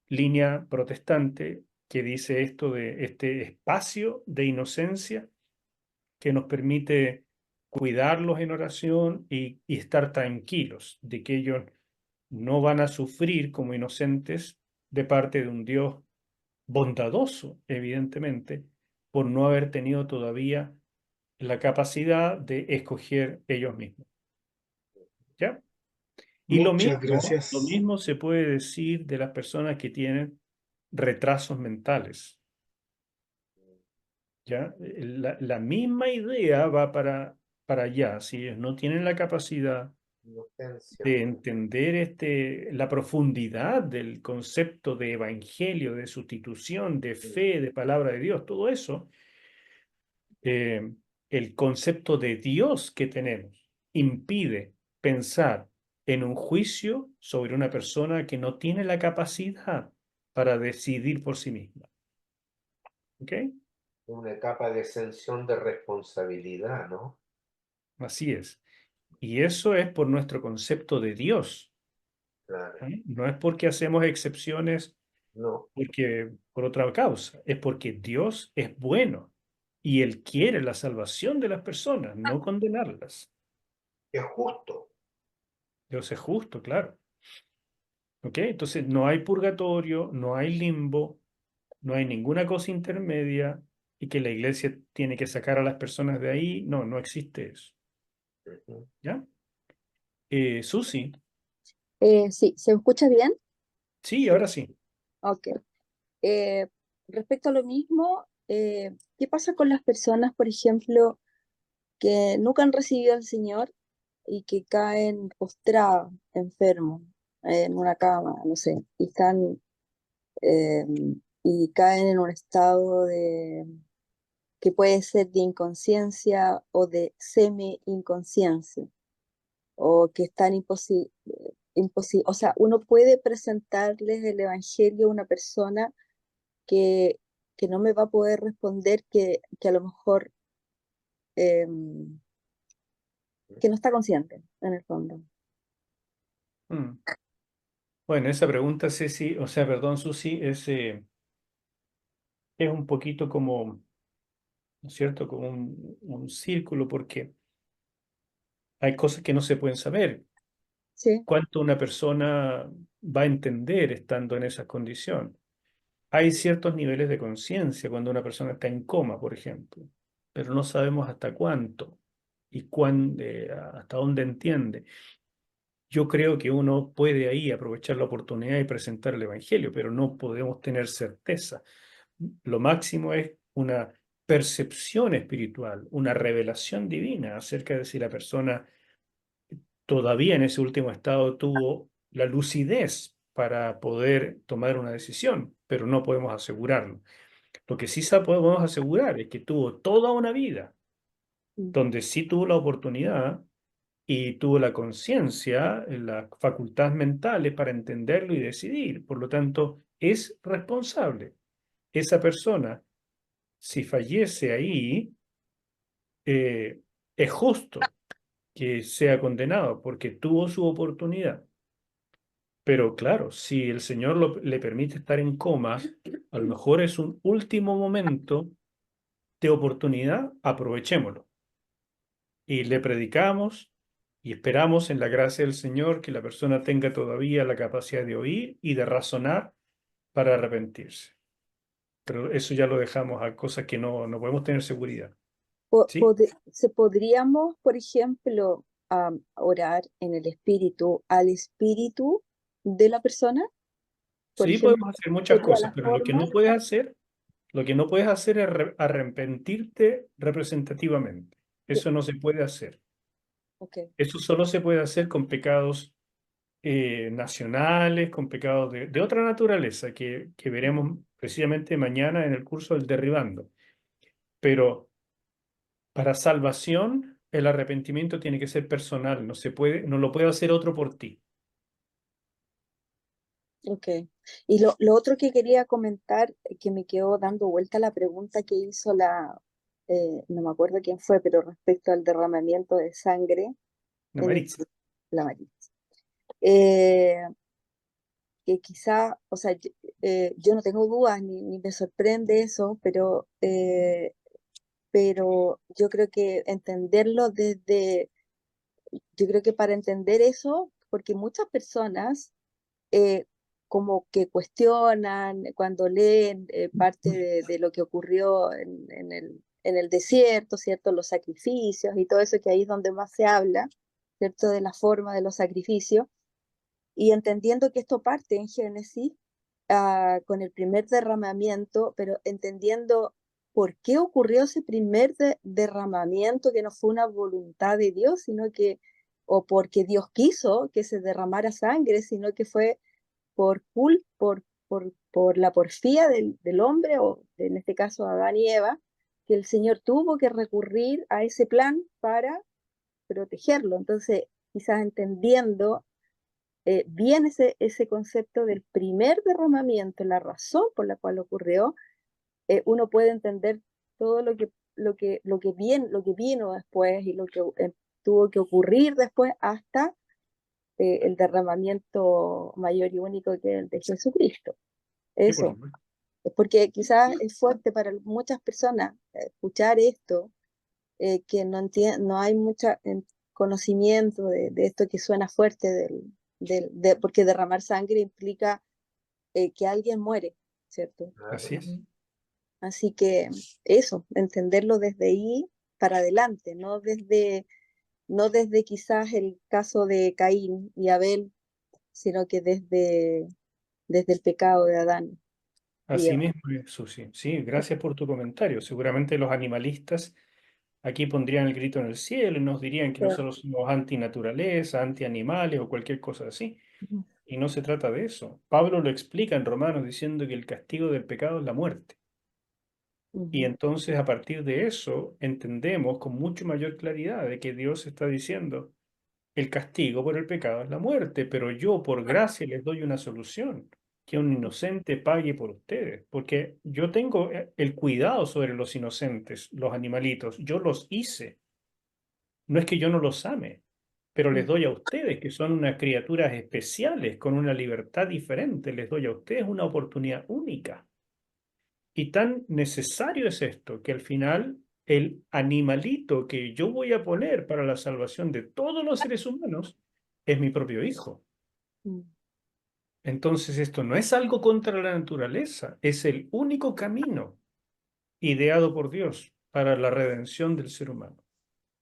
línea protestante que dice esto de este espacio de inocencia que nos permite cuidarlos en oración y estar tranquilos de que ellos no van a sufrir como inocentes de parte de un Dios bondadoso, evidentemente, por no haber tenido todavía la capacidad de escoger ellos mismos. ¿Ya? Y Muchas lo gracias. mismo se puede decir de las personas que tienen retrasos mentales. ¿Ya? La misma idea va para allá. Si ellos no tienen la capacidad Inocencia. de entender la profundidad del concepto de evangelio, de sustitución, de fe, de palabra de Dios, todo eso, el concepto de Dios que tenemos impide pensar en un juicio sobre una persona que no tiene la capacidad para decidir por sí misma. ¿Ok? Una etapa de exención de responsabilidad, ¿no? Así es. Y eso es por nuestro concepto de Dios. Claro. No es porque hacemos excepciones No, por otra causa, es porque Dios es bueno y Él quiere la salvación de las personas, no condenarlas. es justo. Dios es justo, claro. ¿Ok? Entonces no hay purgatorio, no hay limbo, no hay ninguna cosa intermedia y que la iglesia tiene que sacar a las personas de ahí. No, no existe eso. Ujú. ¿Ya? Susi, Sí, ¿se escucha bien? sí, ahora sí. Ok. Eh, Respecto a lo mismo, ¿qué pasa con las personas, por ejemplo, que nunca han recibido al Señor? y que caen postrados, enfermos, en una cama, no sé, y están eh, y caen en un estado de que puede ser de inconsciencia o de semi-inconsciencia, o que están imposible, o sea, uno puede presentarles el evangelio a una persona que, que no me va a poder responder, que a lo mejor eh, que no está consciente en el fondo. Mm. Bueno, esa pregunta, Ceci, o sea, perdón, Susi, es un poquito como, ¿no es cierto?, como un círculo, porque hay cosas que no se pueden saber. Sí, ¿Cuánto una persona va a entender estando en esa condición? Hay ciertos niveles de conciencia cuando una persona está en coma, por ejemplo, pero no sabemos hasta cuánto y hasta dónde entiende. Yo creo que uno puede ahí aprovechar la oportunidad y presentar el Evangelio, pero no podemos tener certeza. Lo máximo es una percepción espiritual, una revelación divina acerca de si la persona todavía en ese último estado tuvo la lucidez para poder tomar una decisión, pero no podemos asegurarlo. Lo que sí podemos asegurar es que tuvo toda una vida mm, donde sí tuvo la oportunidad y tuvo la conciencia, las facultades mentales para entenderlo y decidir. Por lo tanto, es responsable. Esa persona, si fallece ahí, es justo que sea condenado porque tuvo su oportunidad. Pero claro, si el Señor le permite estar en coma, a lo mejor es un último momento de oportunidad, aprovechémoslo. Y le predicamos y esperamos en la gracia del Señor que la persona tenga todavía la capacidad de oír y de razonar para arrepentirse. Pero eso ya lo dejamos a cosas que no podemos tener seguridad. ¿Sí? Podríamos, por ejemplo, orar en el espíritu al espíritu de la persona, por Sí, ejemplo, podemos hacer muchas sería cosas, la pero forma. lo que no puedes hacer es arrepentirte representativamente. de- Eso no se puede hacer. ok, Eso solo se puede hacer con pecados nacionales, con pecados de otra naturaleza que veremos precisamente mañana en el curso del Derribando. Pero para salvación, el arrepentimiento tiene que ser personal, no lo puede hacer otro por ti. ok. Y lo otro que quería comentar, que me quedó dando vuelta la pregunta que hizo no me acuerdo quién fue, pero respecto al derramamiento de sangre La en el, Maritza. la María. Eh, que quizá, o sea, yo no tengo dudas ni me sorprende eso, pero yo creo que entenderlo yo creo que para entender eso, porque muchas personas eh, como que cuestionan cuando leen parte de lo que ocurrió en el desierto, ¿cierto? Los sacrificios y todo eso, que ahí es donde más se habla, ¿cierto? De la forma de los sacrificios. Y entendiendo que esto parte en Génesis con el primer derramamiento, pero entendiendo por qué ocurrió ese primer derramamiento, que no fue una voluntad de Dios, o porque Dios quiso que se derramara sangre, sino que fue por la porfía del hombre, o en este caso Adán y Eva, que el Señor tuvo que recurrir a ese plan para protegerlo. Entonces, quizás entendiendo bien ese concepto del primer derramamiento, la razón por la cual ocurrió, uno puede entender todo lo que vino después y lo que tuvo que ocurrir después hasta el derramamiento mayor y único que es el de Jesucristo. Sí, por Eso, supuesto. es porque quizás es fuerte para muchas personas escuchar esto, que no hay mucho conocimiento de esto que suena fuerte, porque derramar sangre implica que alguien muere, ¿cierto? Así es. Así que eso, entenderlo desde ahí para adelante, no desde quizás el caso de Caín y Abel, sino que desde el pecado de Adán y Así Eva. mismo, Susi. Sí, gracias por tu comentario. Seguramente los animalistas aquí pondrían el grito en el cielo y nos dirían que Sí. nosotros somos antinaturaleza, antianimales o cualquier cosa así. Ujú. Y no se trata de eso. Pablo lo explica en Romanos diciendo que el castigo del pecado es la muerte. Y Ujú. entonces a partir de eso entendemos con mucho mayor claridad de que Dios está diciendo, el castigo por el pecado es la muerte, pero yo por gracia les doy una solución, que un inocente pague por ustedes, porque yo tengo el cuidado sobre los inocentes, los animalitos, yo los hice, no es que yo no los ame, pero les doy a ustedes, que son unas criaturas especiales, con una libertad diferente, les doy a ustedes una oportunidad única. Y tan necesario es esto, que al final el animalito que yo voy a poner para la salvación de todos los seres humanos es mi propio hijo. Mm. Entonces esto no es algo contra la naturaleza, es el único camino ideado por Dios para la redención del ser humano.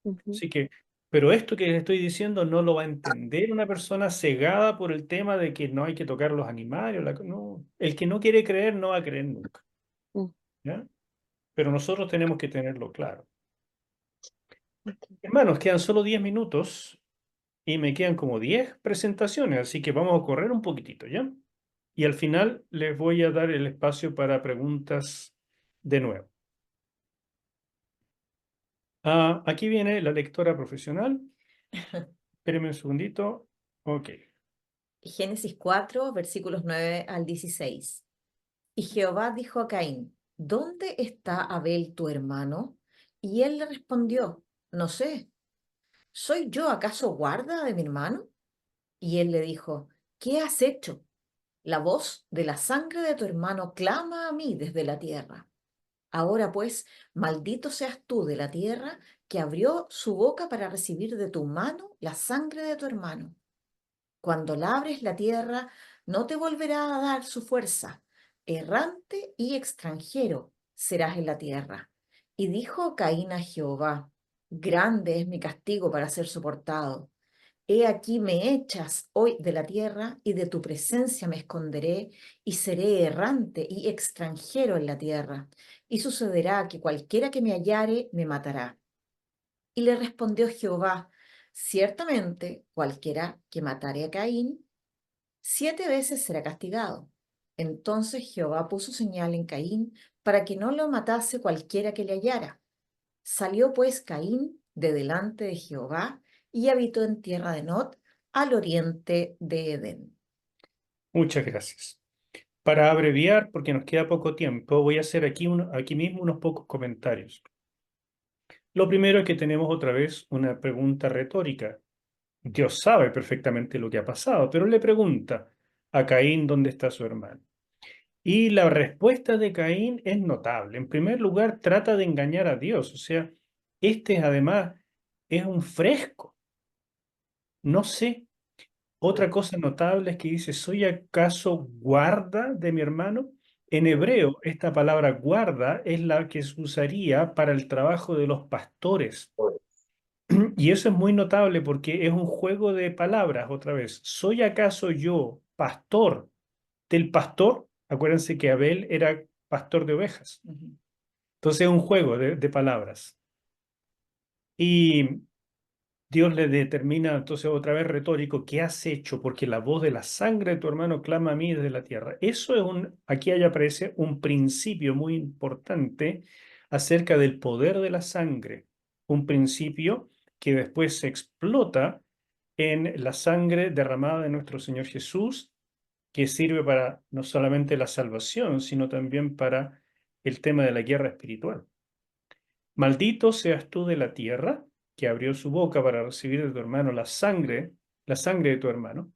Ujú. Así que, pero esto que les estoy diciendo no lo va a entender una persona cegada por el tema de que no hay que tocar los animales. No, el que no quiere creer no va a creer nunca. Mm. ¿Ya? Pero nosotros tenemos que tenerlo claro. Ok. Hermanos, quedan solo 10 minutos y me quedan como 10 presentaciones, así que vamos a correr un poquitito, ¿ya? Y al final les voy a dar el espacio para preguntas de nuevo. Aquí viene la lectora profesional. Espérenme un segundito. Ok. Génesis 4, versículos 9 al 16. Y Jehová dijo a Caín, ¿dónde está Abel tu hermano? Y él le respondió, no sé, ¿soy yo acaso guarda de mi hermano? Y él le dijo, ¿qué has hecho? La voz de la sangre de tu hermano clama a mí desde la tierra. Ahora pues, maldito seas tú de la tierra que abrió su boca para recibir de tu mano la sangre de tu hermano. Cuando labres la tierra, no te volverá a dar su fuerza. Errante y extranjero serás en la tierra. Y dijo Caín a Jehová, grande es mi castigo para ser soportado. He aquí me echas hoy de la tierra y de tu presencia me esconderé y seré errante y extranjero en la tierra. Y sucederá que cualquiera que me hallare me matará. Y le respondió Jehová, ciertamente cualquiera que matare a Caín, 7 veces será castigado. Entonces Jehová puso señal en Caín para que no lo matase cualquiera que le hallara. Salió pues Caín de delante de Jehová y habitó en tierra de Nod, al oriente de Edén. Muchas gracias. Para abreviar, porque nos queda poco tiempo, voy a hacer aquí mismo unos pocos comentarios. Lo primero es que tenemos otra vez una pregunta retórica. Dios sabe perfectamente lo que ha pasado, pero le pregunta a Caín dónde está su hermano. Y la respuesta de Caín es notable. En primer lugar, trata de engañar a Dios. O sea, además es un fresco. No sé. Otra cosa notable es que dice, ¿soy acaso guarda de mi hermano? En hebreo, esta palabra guarda es la que se usaría para el trabajo de los pastores. Y eso es muy notable porque es un juego de palabras, otra vez. ¿Soy acaso yo pastor del pastor? Acuérdense que Abel era pastor de ovejas. Entonces es un juego de palabras. Y Dios le determina entonces otra vez retórico, ¿qué has hecho? Porque la voz de la sangre de tu hermano clama a mí desde la tierra. Eso es aquí ya aparece un principio muy importante acerca del poder de la sangre. Un principio que después se explota en la sangre derramada de nuestro Señor Jesús, que sirve para no solamente la salvación, sino también para el tema de la guerra espiritual. Maldito seas tú de la tierra, que abrió su boca para recibir de tu hermano la sangre de tu hermano.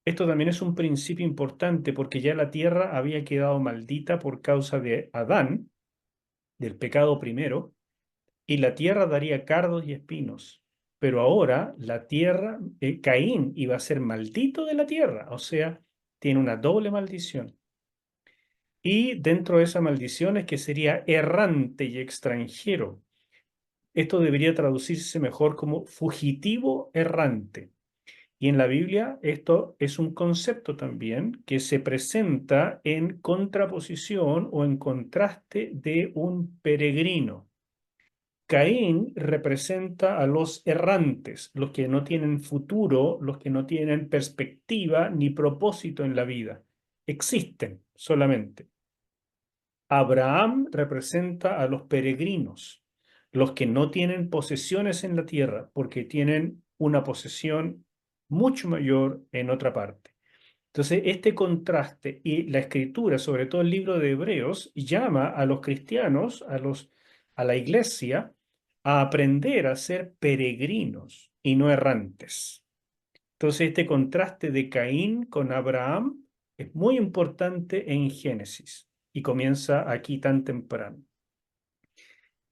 Esto también es un principio importante porque ya la tierra había quedado maldita por causa de Adán, del pecado primero, y la tierra daría cardos y espinos. Pero ahora la tierra, Caín iba a ser maldito de la tierra, o sea, tiene una doble maldición. Y dentro de esa maldición es que sería errante y extranjero. Esto debería traducirse mejor como fugitivo errante. Y en la Biblia esto es un concepto también que se presenta en contraposición o en contraste de un peregrino. Caín representa a los errantes, los que no tienen futuro, los que no tienen perspectiva ni propósito en la vida. Existen solamente. Abraham representa a los peregrinos, los que no tienen posesiones en la tierra, porque tienen una posesión mucho mayor en otra parte. Entonces, este contraste y la escritura, sobre todo el libro de Hebreos, llama a los cristianos, a la iglesia, a aprender a ser peregrinos y no errantes. Entonces, este contraste de Caín con Abraham es muy importante en Génesis y comienza aquí tan temprano.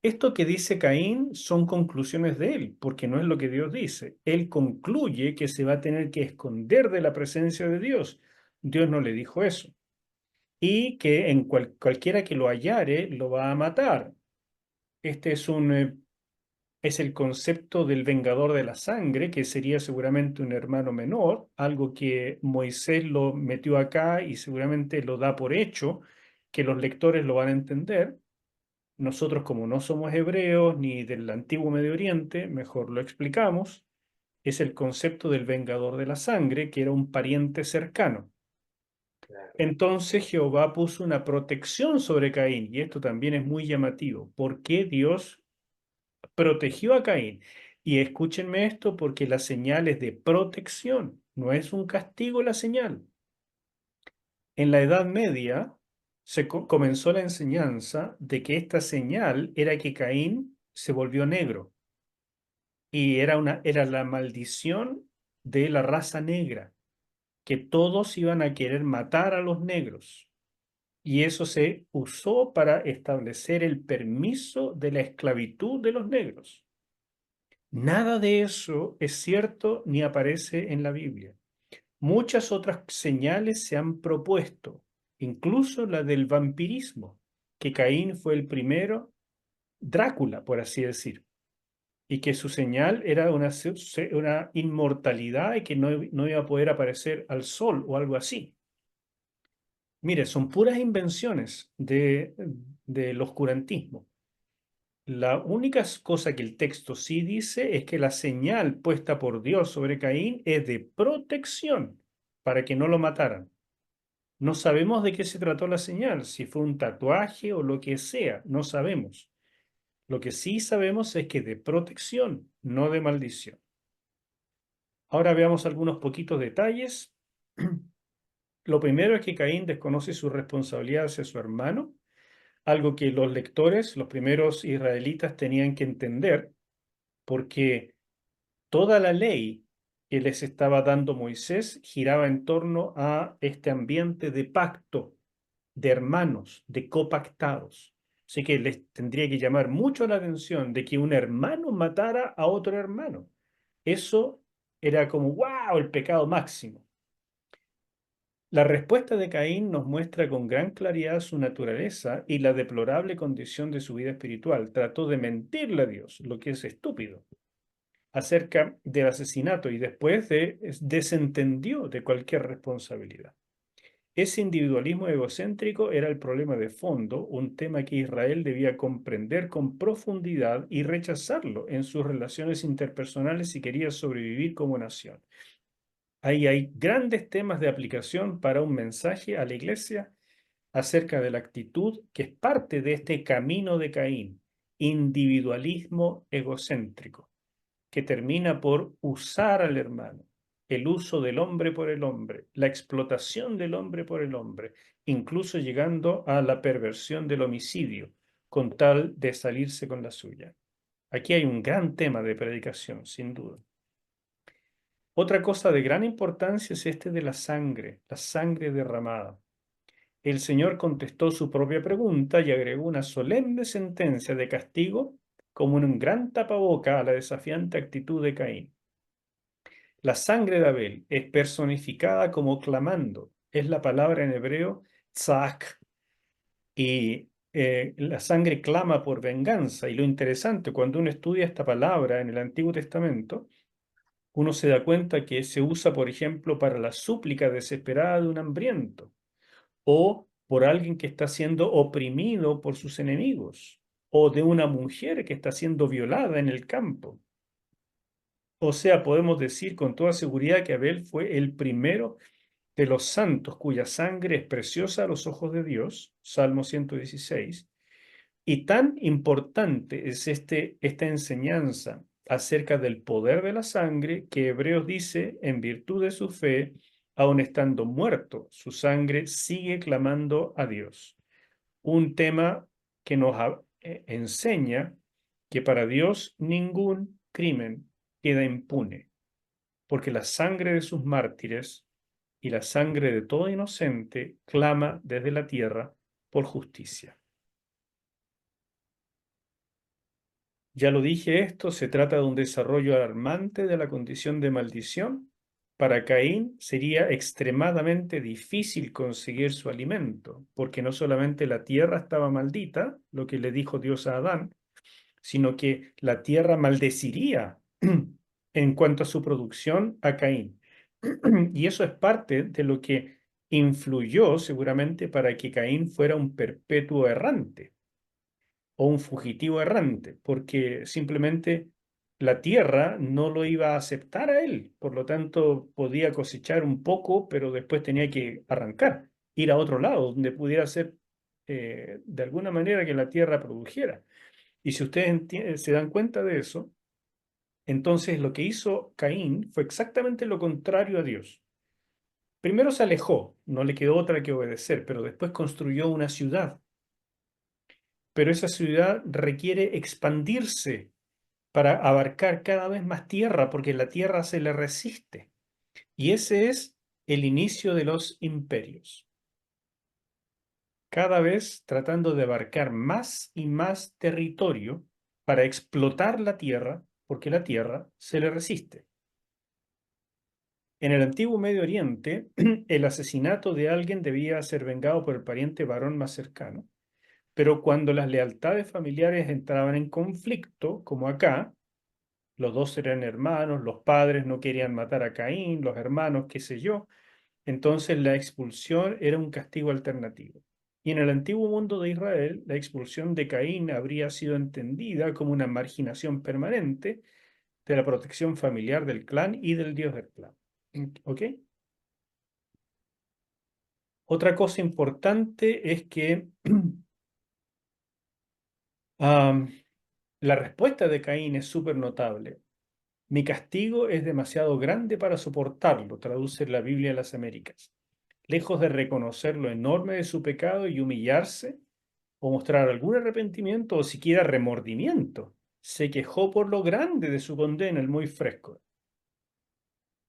Esto que dice Caín son conclusiones de él, porque no es lo que Dios dice. Él concluye que se va a tener que esconder de la presencia de Dios. Dios no le dijo eso. Y que en cualquiera que lo hallare lo va a matar. Este es el concepto del vengador de la sangre, que sería seguramente un hermano menor, algo que Moisés lo metió acá y seguramente lo da por hecho, que los lectores lo van a entender. Nosotros, como no somos hebreos ni del antiguo Medio Oriente, mejor lo explicamos. Es el concepto del vengador de la sangre, que era un pariente cercano. Claro. Entonces Jehová puso una protección sobre Caín, y esto también es muy llamativo. ¿Por qué Dios protegió a Caín? Y escúchenme esto, porque la señal es de protección, no es un castigo la señal. En la Edad Media comenzó la enseñanza de que esta señal era que Caín se volvió negro y era la maldición de la raza negra, que todos iban a querer matar a los negros. Y eso se usó para establecer el permiso de la esclavitud de los negros. Nada de eso es cierto ni aparece en la Biblia. Muchas otras señales se han propuesto, incluso la del vampirismo, que Caín fue el primero, Drácula, por así decir, y que su señal era una inmortalidad y que no iba a poder aparecer al sol o algo así. Mire, son puras invenciones del oscurantismo. La única cosa que el texto sí dice es que la señal puesta por Dios sobre Caín es de protección para que no lo mataran. No sabemos de qué se trató la señal, si fue un tatuaje o lo que sea, no sabemos. Lo que sí sabemos es que de protección, no de maldición. Ahora veamos algunos poquitos detalles. Lo primero es que Caín desconoce su responsabilidad hacia su hermano, algo que los lectores, los primeros israelitas, tenían que entender, porque toda la ley que les estaba dando Moisés giraba en torno a este ambiente de pacto, de hermanos, de copactados. Así que les tendría que llamar mucho la atención de que un hermano matara a otro hermano. Eso era como, wow, el pecado máximo. La respuesta de Caín nos muestra con gran claridad su naturaleza y la deplorable condición de su vida espiritual. Trató de mentirle a Dios, lo que es estúpido, acerca del asesinato y después desentendió de cualquier responsabilidad. Ese individualismo egocéntrico era el problema de fondo, un tema que Israel debía comprender con profundidad y rechazarlo en sus relaciones interpersonales si quería sobrevivir como nación. Ahí hay grandes temas de aplicación para un mensaje a la iglesia acerca de la actitud que es parte de este camino de Caín, individualismo egocéntrico, que termina por usar al hermano, el uso del hombre por el hombre, la explotación del hombre por el hombre, incluso llegando a la perversión del homicidio, con tal de salirse con la suya. Aquí hay un gran tema de predicación, sin duda. Otra cosa de gran importancia es este de la sangre derramada. El Señor contestó su propia pregunta y agregó una solemne sentencia de castigo como un gran tapaboca a la desafiante actitud de Caín. La sangre de Abel es personificada como clamando. Es la palabra en hebreo tzak. Y la sangre clama por venganza. Y lo interesante, cuando uno estudia esta palabra en el Antiguo Testamento, uno se da cuenta que se usa, por ejemplo, para la súplica desesperada de un hambriento o por alguien que está siendo oprimido por sus enemigos. o de una mujer que está siendo violada en el campo. O sea, podemos decir con toda seguridad que Abel fue el primero de los santos cuya sangre es preciosa a los ojos de Dios, Salmo 116. Y tan importante es esta enseñanza acerca del poder de la sangre que Hebreos dice, en virtud de su fe, aun estando muerto, su sangre sigue clamando a Dios. Un tema que nos enseña que para Dios ningún crimen queda impune, porque la sangre de sus mártires y la sangre de todo inocente clama desde la tierra por justicia. Ya lo dije esto, se trata de un desarrollo alarmante de la condición de maldición. Para Caín sería extremadamente difícil conseguir su alimento, porque no solamente la tierra estaba maldita, lo que le dijo Dios a Adán, sino que la tierra maldeciría en cuanto a su producción a Caín. Y eso es parte de lo que influyó seguramente para que Caín fuera un perpetuo errante o un fugitivo errante, porque simplemente la tierra no lo iba a aceptar a él, por lo tanto podía cosechar un poco, pero después tenía que arrancar, ir a otro lado, donde pudiera ser de alguna manera que la tierra produjera. Y si ustedes se dan cuenta de eso, entonces lo que hizo Caín fue exactamente lo contrario a Dios. Primero se alejó, no le quedó otra que obedecer, pero después construyó una ciudad. Pero esa ciudad requiere expandirse para abarcar cada vez más tierra, porque la tierra se le resiste. Y ese es el inicio de los imperios. Cada vez tratando de abarcar más y más territorio para explotar la tierra, porque la tierra se le resiste. En el antiguo Medio Oriente, el asesinato de alguien debía ser vengado por el pariente varón más cercano. Pero cuando las lealtades familiares entraban en conflicto, como acá, los dos eran hermanos, los padres no querían matar a Caín, los hermanos, qué sé yo, entonces la expulsión era un castigo alternativo. Y en el antiguo mundo de Israel, la expulsión de Caín habría sido entendida como una marginación permanente de la protección familiar del clan y del Dios del clan. ¿Ok? Otra cosa importante es que la respuesta de Caín es súper notable. Mi castigo es demasiado grande para soportarlo, traduce la Biblia de las Américas. Lejos de reconocer lo enorme de su pecado y humillarse, o mostrar algún arrepentimiento o siquiera remordimiento, se quejó por lo grande de su condena, el muy fresco.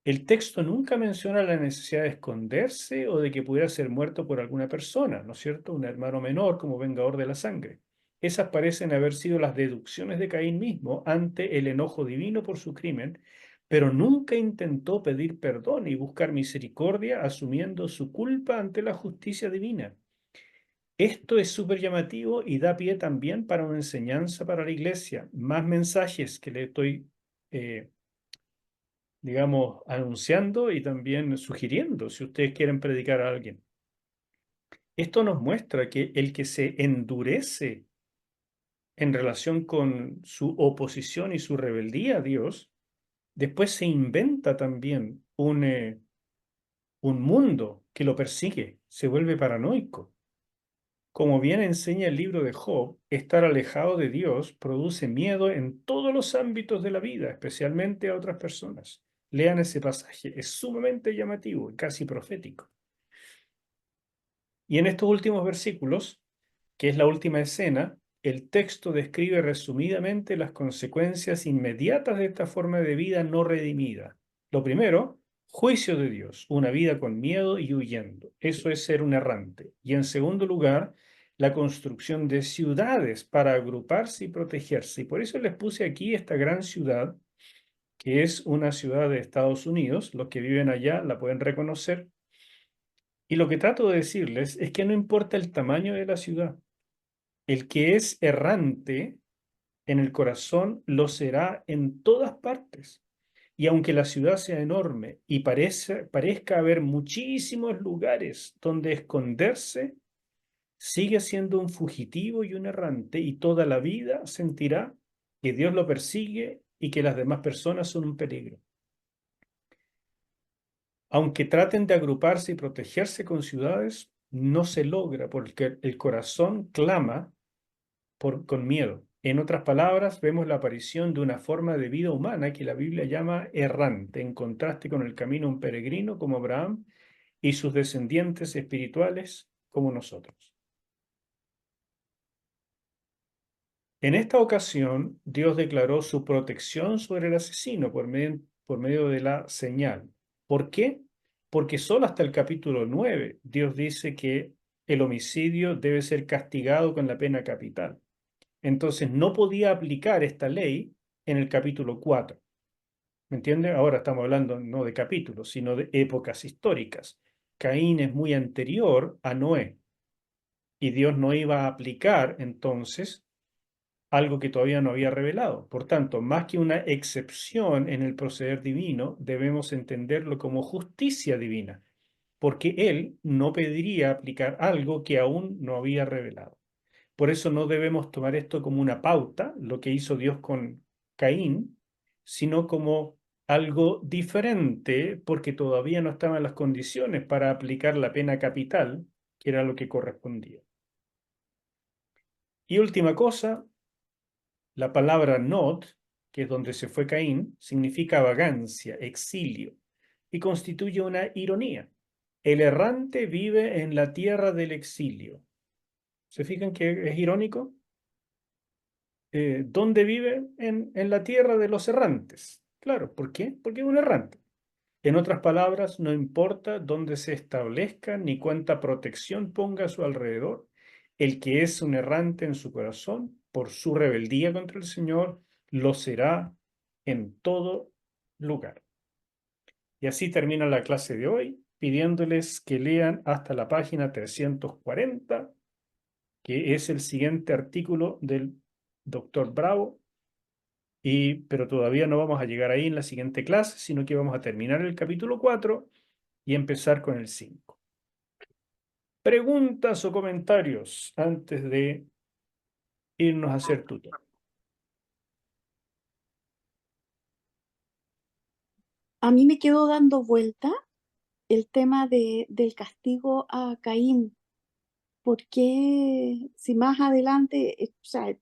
El texto nunca menciona la necesidad de esconderse o de que pudiera ser muerto por alguna persona, ¿no es cierto? Un hermano menor como vengador de la sangre. Esas parecen haber sido las deducciones de Caín mismo ante el enojo divino por su crimen, pero nunca intentó pedir perdón y buscar misericordia asumiendo su culpa ante la justicia divina. Esto es súper llamativo y da pie también para una enseñanza para la iglesia. Más mensajes que le estoy digamos, anunciando y también sugiriendo si ustedes quieren predicar a alguien. Esto nos muestra que el que se endurece en relación con su oposición y su rebeldía a Dios, después se inventa también un mundo que lo persigue, se vuelve paranoico. Como bien enseña el libro de Job, estar alejado de Dios produce miedo en todos los ámbitos de la vida, especialmente a otras personas. Lean ese pasaje, es sumamente llamativo y casi profético. Y en estos últimos versículos, que es la última escena, el texto describe resumidamente las consecuencias inmediatas de esta forma de vida no redimida. Lo primero, juicio de Dios, una vida con miedo y huyendo. Eso es ser un errante. Y en segundo lugar, la construcción de ciudades para agruparse y protegerse. Y por eso les puse aquí esta gran ciudad, que es una ciudad de Estados Unidos. Los que viven allá la pueden reconocer. Y lo que trato de decirles es que no importa el tamaño de la ciudad. El que es errante en el corazón lo será en todas partes. Y aunque la ciudad sea enorme y parezca haber muchísimos lugares donde esconderse, sigue siendo un fugitivo y un errante y toda la vida sentirá que Dios lo persigue y que las demás personas son un peligro. Aunque traten de agruparse y protegerse con ciudades, no se logra porque el corazón clama con miedo. En otras palabras, vemos la aparición de una forma de vida humana que la Biblia llama errante, en contraste con el camino de un peregrino como Abraham y sus descendientes espirituales como nosotros. En esta ocasión, Dios declaró su protección sobre el asesino por medio de la señal. ¿Por qué? Porque solo hasta el capítulo 9 Dios dice que el homicidio debe ser castigado con la pena capital. Entonces no podía aplicar esta ley en el capítulo 4. ¿Me entiende? Ahora estamos hablando no de capítulos, sino de épocas históricas. Caín es muy anterior a Noé y Dios no iba a aplicar entonces algo que todavía no había revelado. Por tanto, más que una excepción en el proceder divino, debemos entenderlo como justicia divina, porque Él no pediría aplicar algo que aún no había revelado. Por eso no debemos tomar esto como una pauta, lo que hizo Dios con Caín, sino como algo diferente, porque todavía no estaban las condiciones para aplicar la pena capital, que era lo que correspondía. Y última cosa, la palabra Nod, que es donde se fue Caín, significa vagancia, exilio, y constituye una ironía. El errante vive en la tierra del exilio. ¿Se fijan que es irónico? ¿Dónde vive? En la tierra de los errantes. Claro, ¿por qué? Porque es un errante. En otras palabras, no importa dónde se establezca ni cuánta protección ponga a su alrededor, el que es un errante en su corazón por su rebeldía contra el Señor, lo será en todo lugar. Y así termina la clase de hoy, pidiéndoles que lean hasta la página 340, que es el siguiente artículo del doctor Bravo, pero todavía no vamos a llegar ahí en la siguiente clase, sino que vamos a terminar el capítulo 4 y empezar con el 5. ¿Preguntas o comentarios antes de irnos a hacer tutor? A mí me quedó dando vuelta el tema del castigo a Caín. Porque si más adelante, o sea,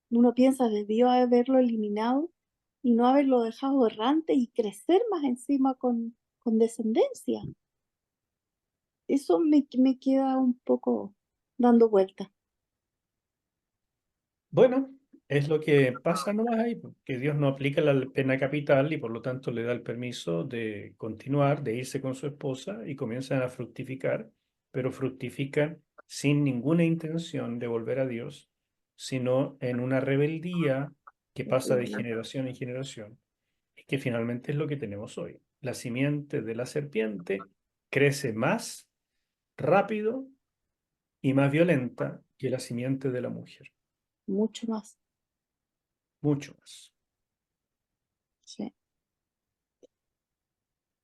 uno piensa, debió haberlo eliminado y no haberlo dejado errante y crecer más encima con descendencia? Eso me queda un poco dando vuelta. Bueno, es lo que pasa nomás ahí, que Dios no aplica la pena capital y por lo tanto le da el permiso de continuar, de irse con su esposa y comienzan a fructificar, pero fructifican sin ninguna intención de volver a Dios, sino en una rebeldía que pasa de generación en generación y que finalmente es lo que tenemos hoy. La simiente de la serpiente crece más rápido y más violenta que la simiente de la mujer, Mucho más. mucho más. Sí.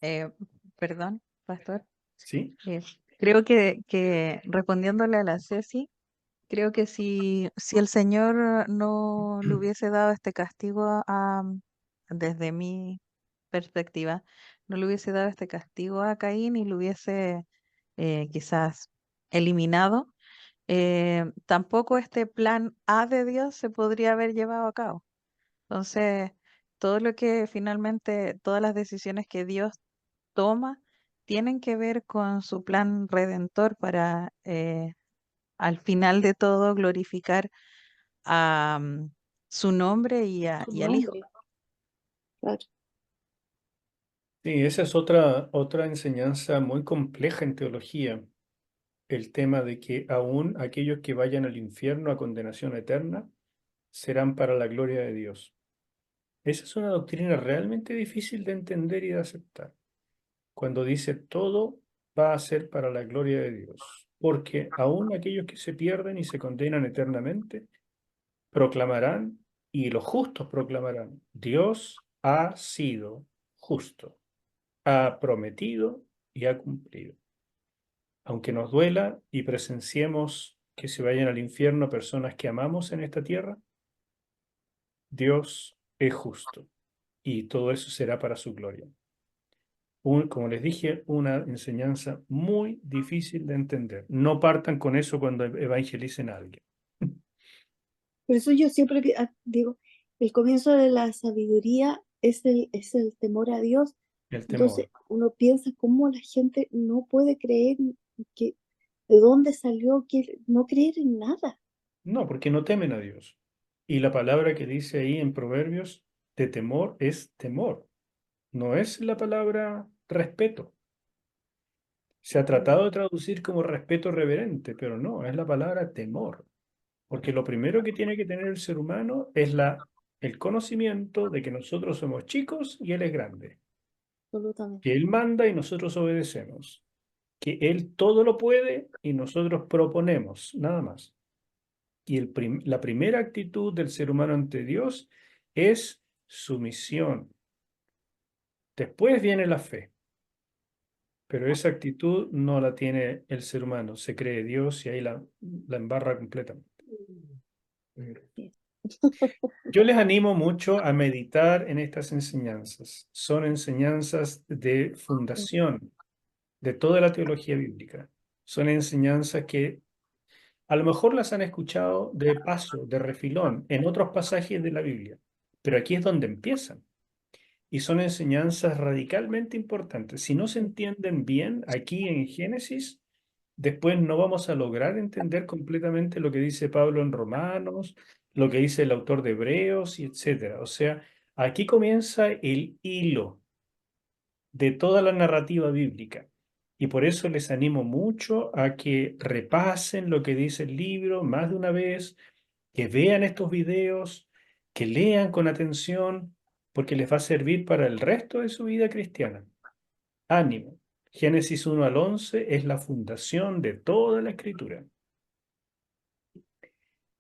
Eh, Perdón, pastor. ¿Sí? Creo que respondiéndole a la Ceci, creo que si el Señor no le hubiese dado este castigo desde mi perspectiva, no le hubiese dado este castigo a Caín y lo hubiese quizás eliminado, tampoco este plan A de Dios se podría haber llevado a cabo. Entonces, todo lo que finalmente, todas las decisiones que Dios toma tienen que ver con su plan redentor para al final de todo glorificar a su nombre Su y al Hijo. nombre. Claro. Sí, esa es otra enseñanza muy compleja en teología, el tema de que aún aquellos que vayan al infierno a condenación eterna serán para la gloria de Dios. Esa es una doctrina realmente difícil de entender y de aceptar, cuando dice todo va a ser para la gloria de Dios, porque aún aquellos que se pierden y se condenan eternamente proclamarán, y los justos proclamarán, Dios ha sido justo, ha prometido y ha cumplido. Aunque nos duela y presenciemos que se vayan al infierno personas que amamos en esta tierra? Dios es justo y todo eso será para su gloria. Como les dije, una enseñanza muy difícil de entender. No partan con eso cuando evangelicen a alguien. Por eso yo siempre digo, el comienzo de la sabiduría es el temor a Dios. El Entonces temor. uno piensa cómo la gente no puede creer que de dónde salió que no creer en nada. No, porque no temen a Dios. Y la palabra que dice ahí en Proverbios de temor es temor. No es la palabra respeto. Se ha tratado de traducir como respeto reverente, pero no, es la palabra temor. Porque lo primero que tiene que tener el ser humano es el conocimiento de que nosotros somos chicos y Él es grande. Absolutamente. Que Él manda y nosotros obedecemos. Que Él todo lo puede y nosotros proponemos, nada más. Y la primera actitud del ser humano ante Dios es sumisión. Después viene la fe. Pero esa actitud no la tiene el ser humano. Se cree Dios y ahí la embarra completamente. Yo les animo mucho a meditar en estas enseñanzas. Son enseñanzas de fundación de toda la teología bíblica. Son enseñanzas que a lo mejor las han escuchado de paso, de refilón, en otros pasajes de la Biblia, pero aquí es donde empiezan. Y son enseñanzas radicalmente importantes. Si no se entienden bien aquí en Génesis, después no vamos a lograr entender completamente lo que dice Pablo en Romanos, lo que dice el autor de Hebreos, y etcétera. O sea, aquí comienza el hilo de toda la narrativa bíblica. Y por eso les animo mucho a que repasen lo que dice el libro más de una vez, que vean estos videos, que lean con atención, porque les va a servir para el resto de su vida cristiana. Ánimo. Génesis 1 al 11 es la fundación de toda la escritura.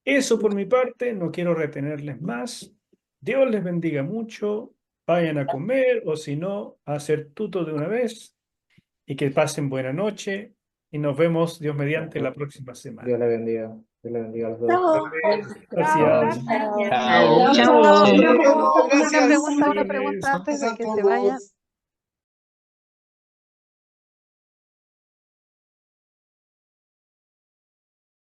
Eso por mi parte, no quiero retenerles más. Dios les bendiga mucho. Vayan a comer o si no, a hacer tuto de una vez y que pasen buena noche y nos vemos, Dios mediante, la próxima semana. Dios le bendiga. Dios le bendiga a los dos. Chao. Gracias. Chao. Chao. Chao. Chao. Una Gracias. pregunta antes de que se vayan.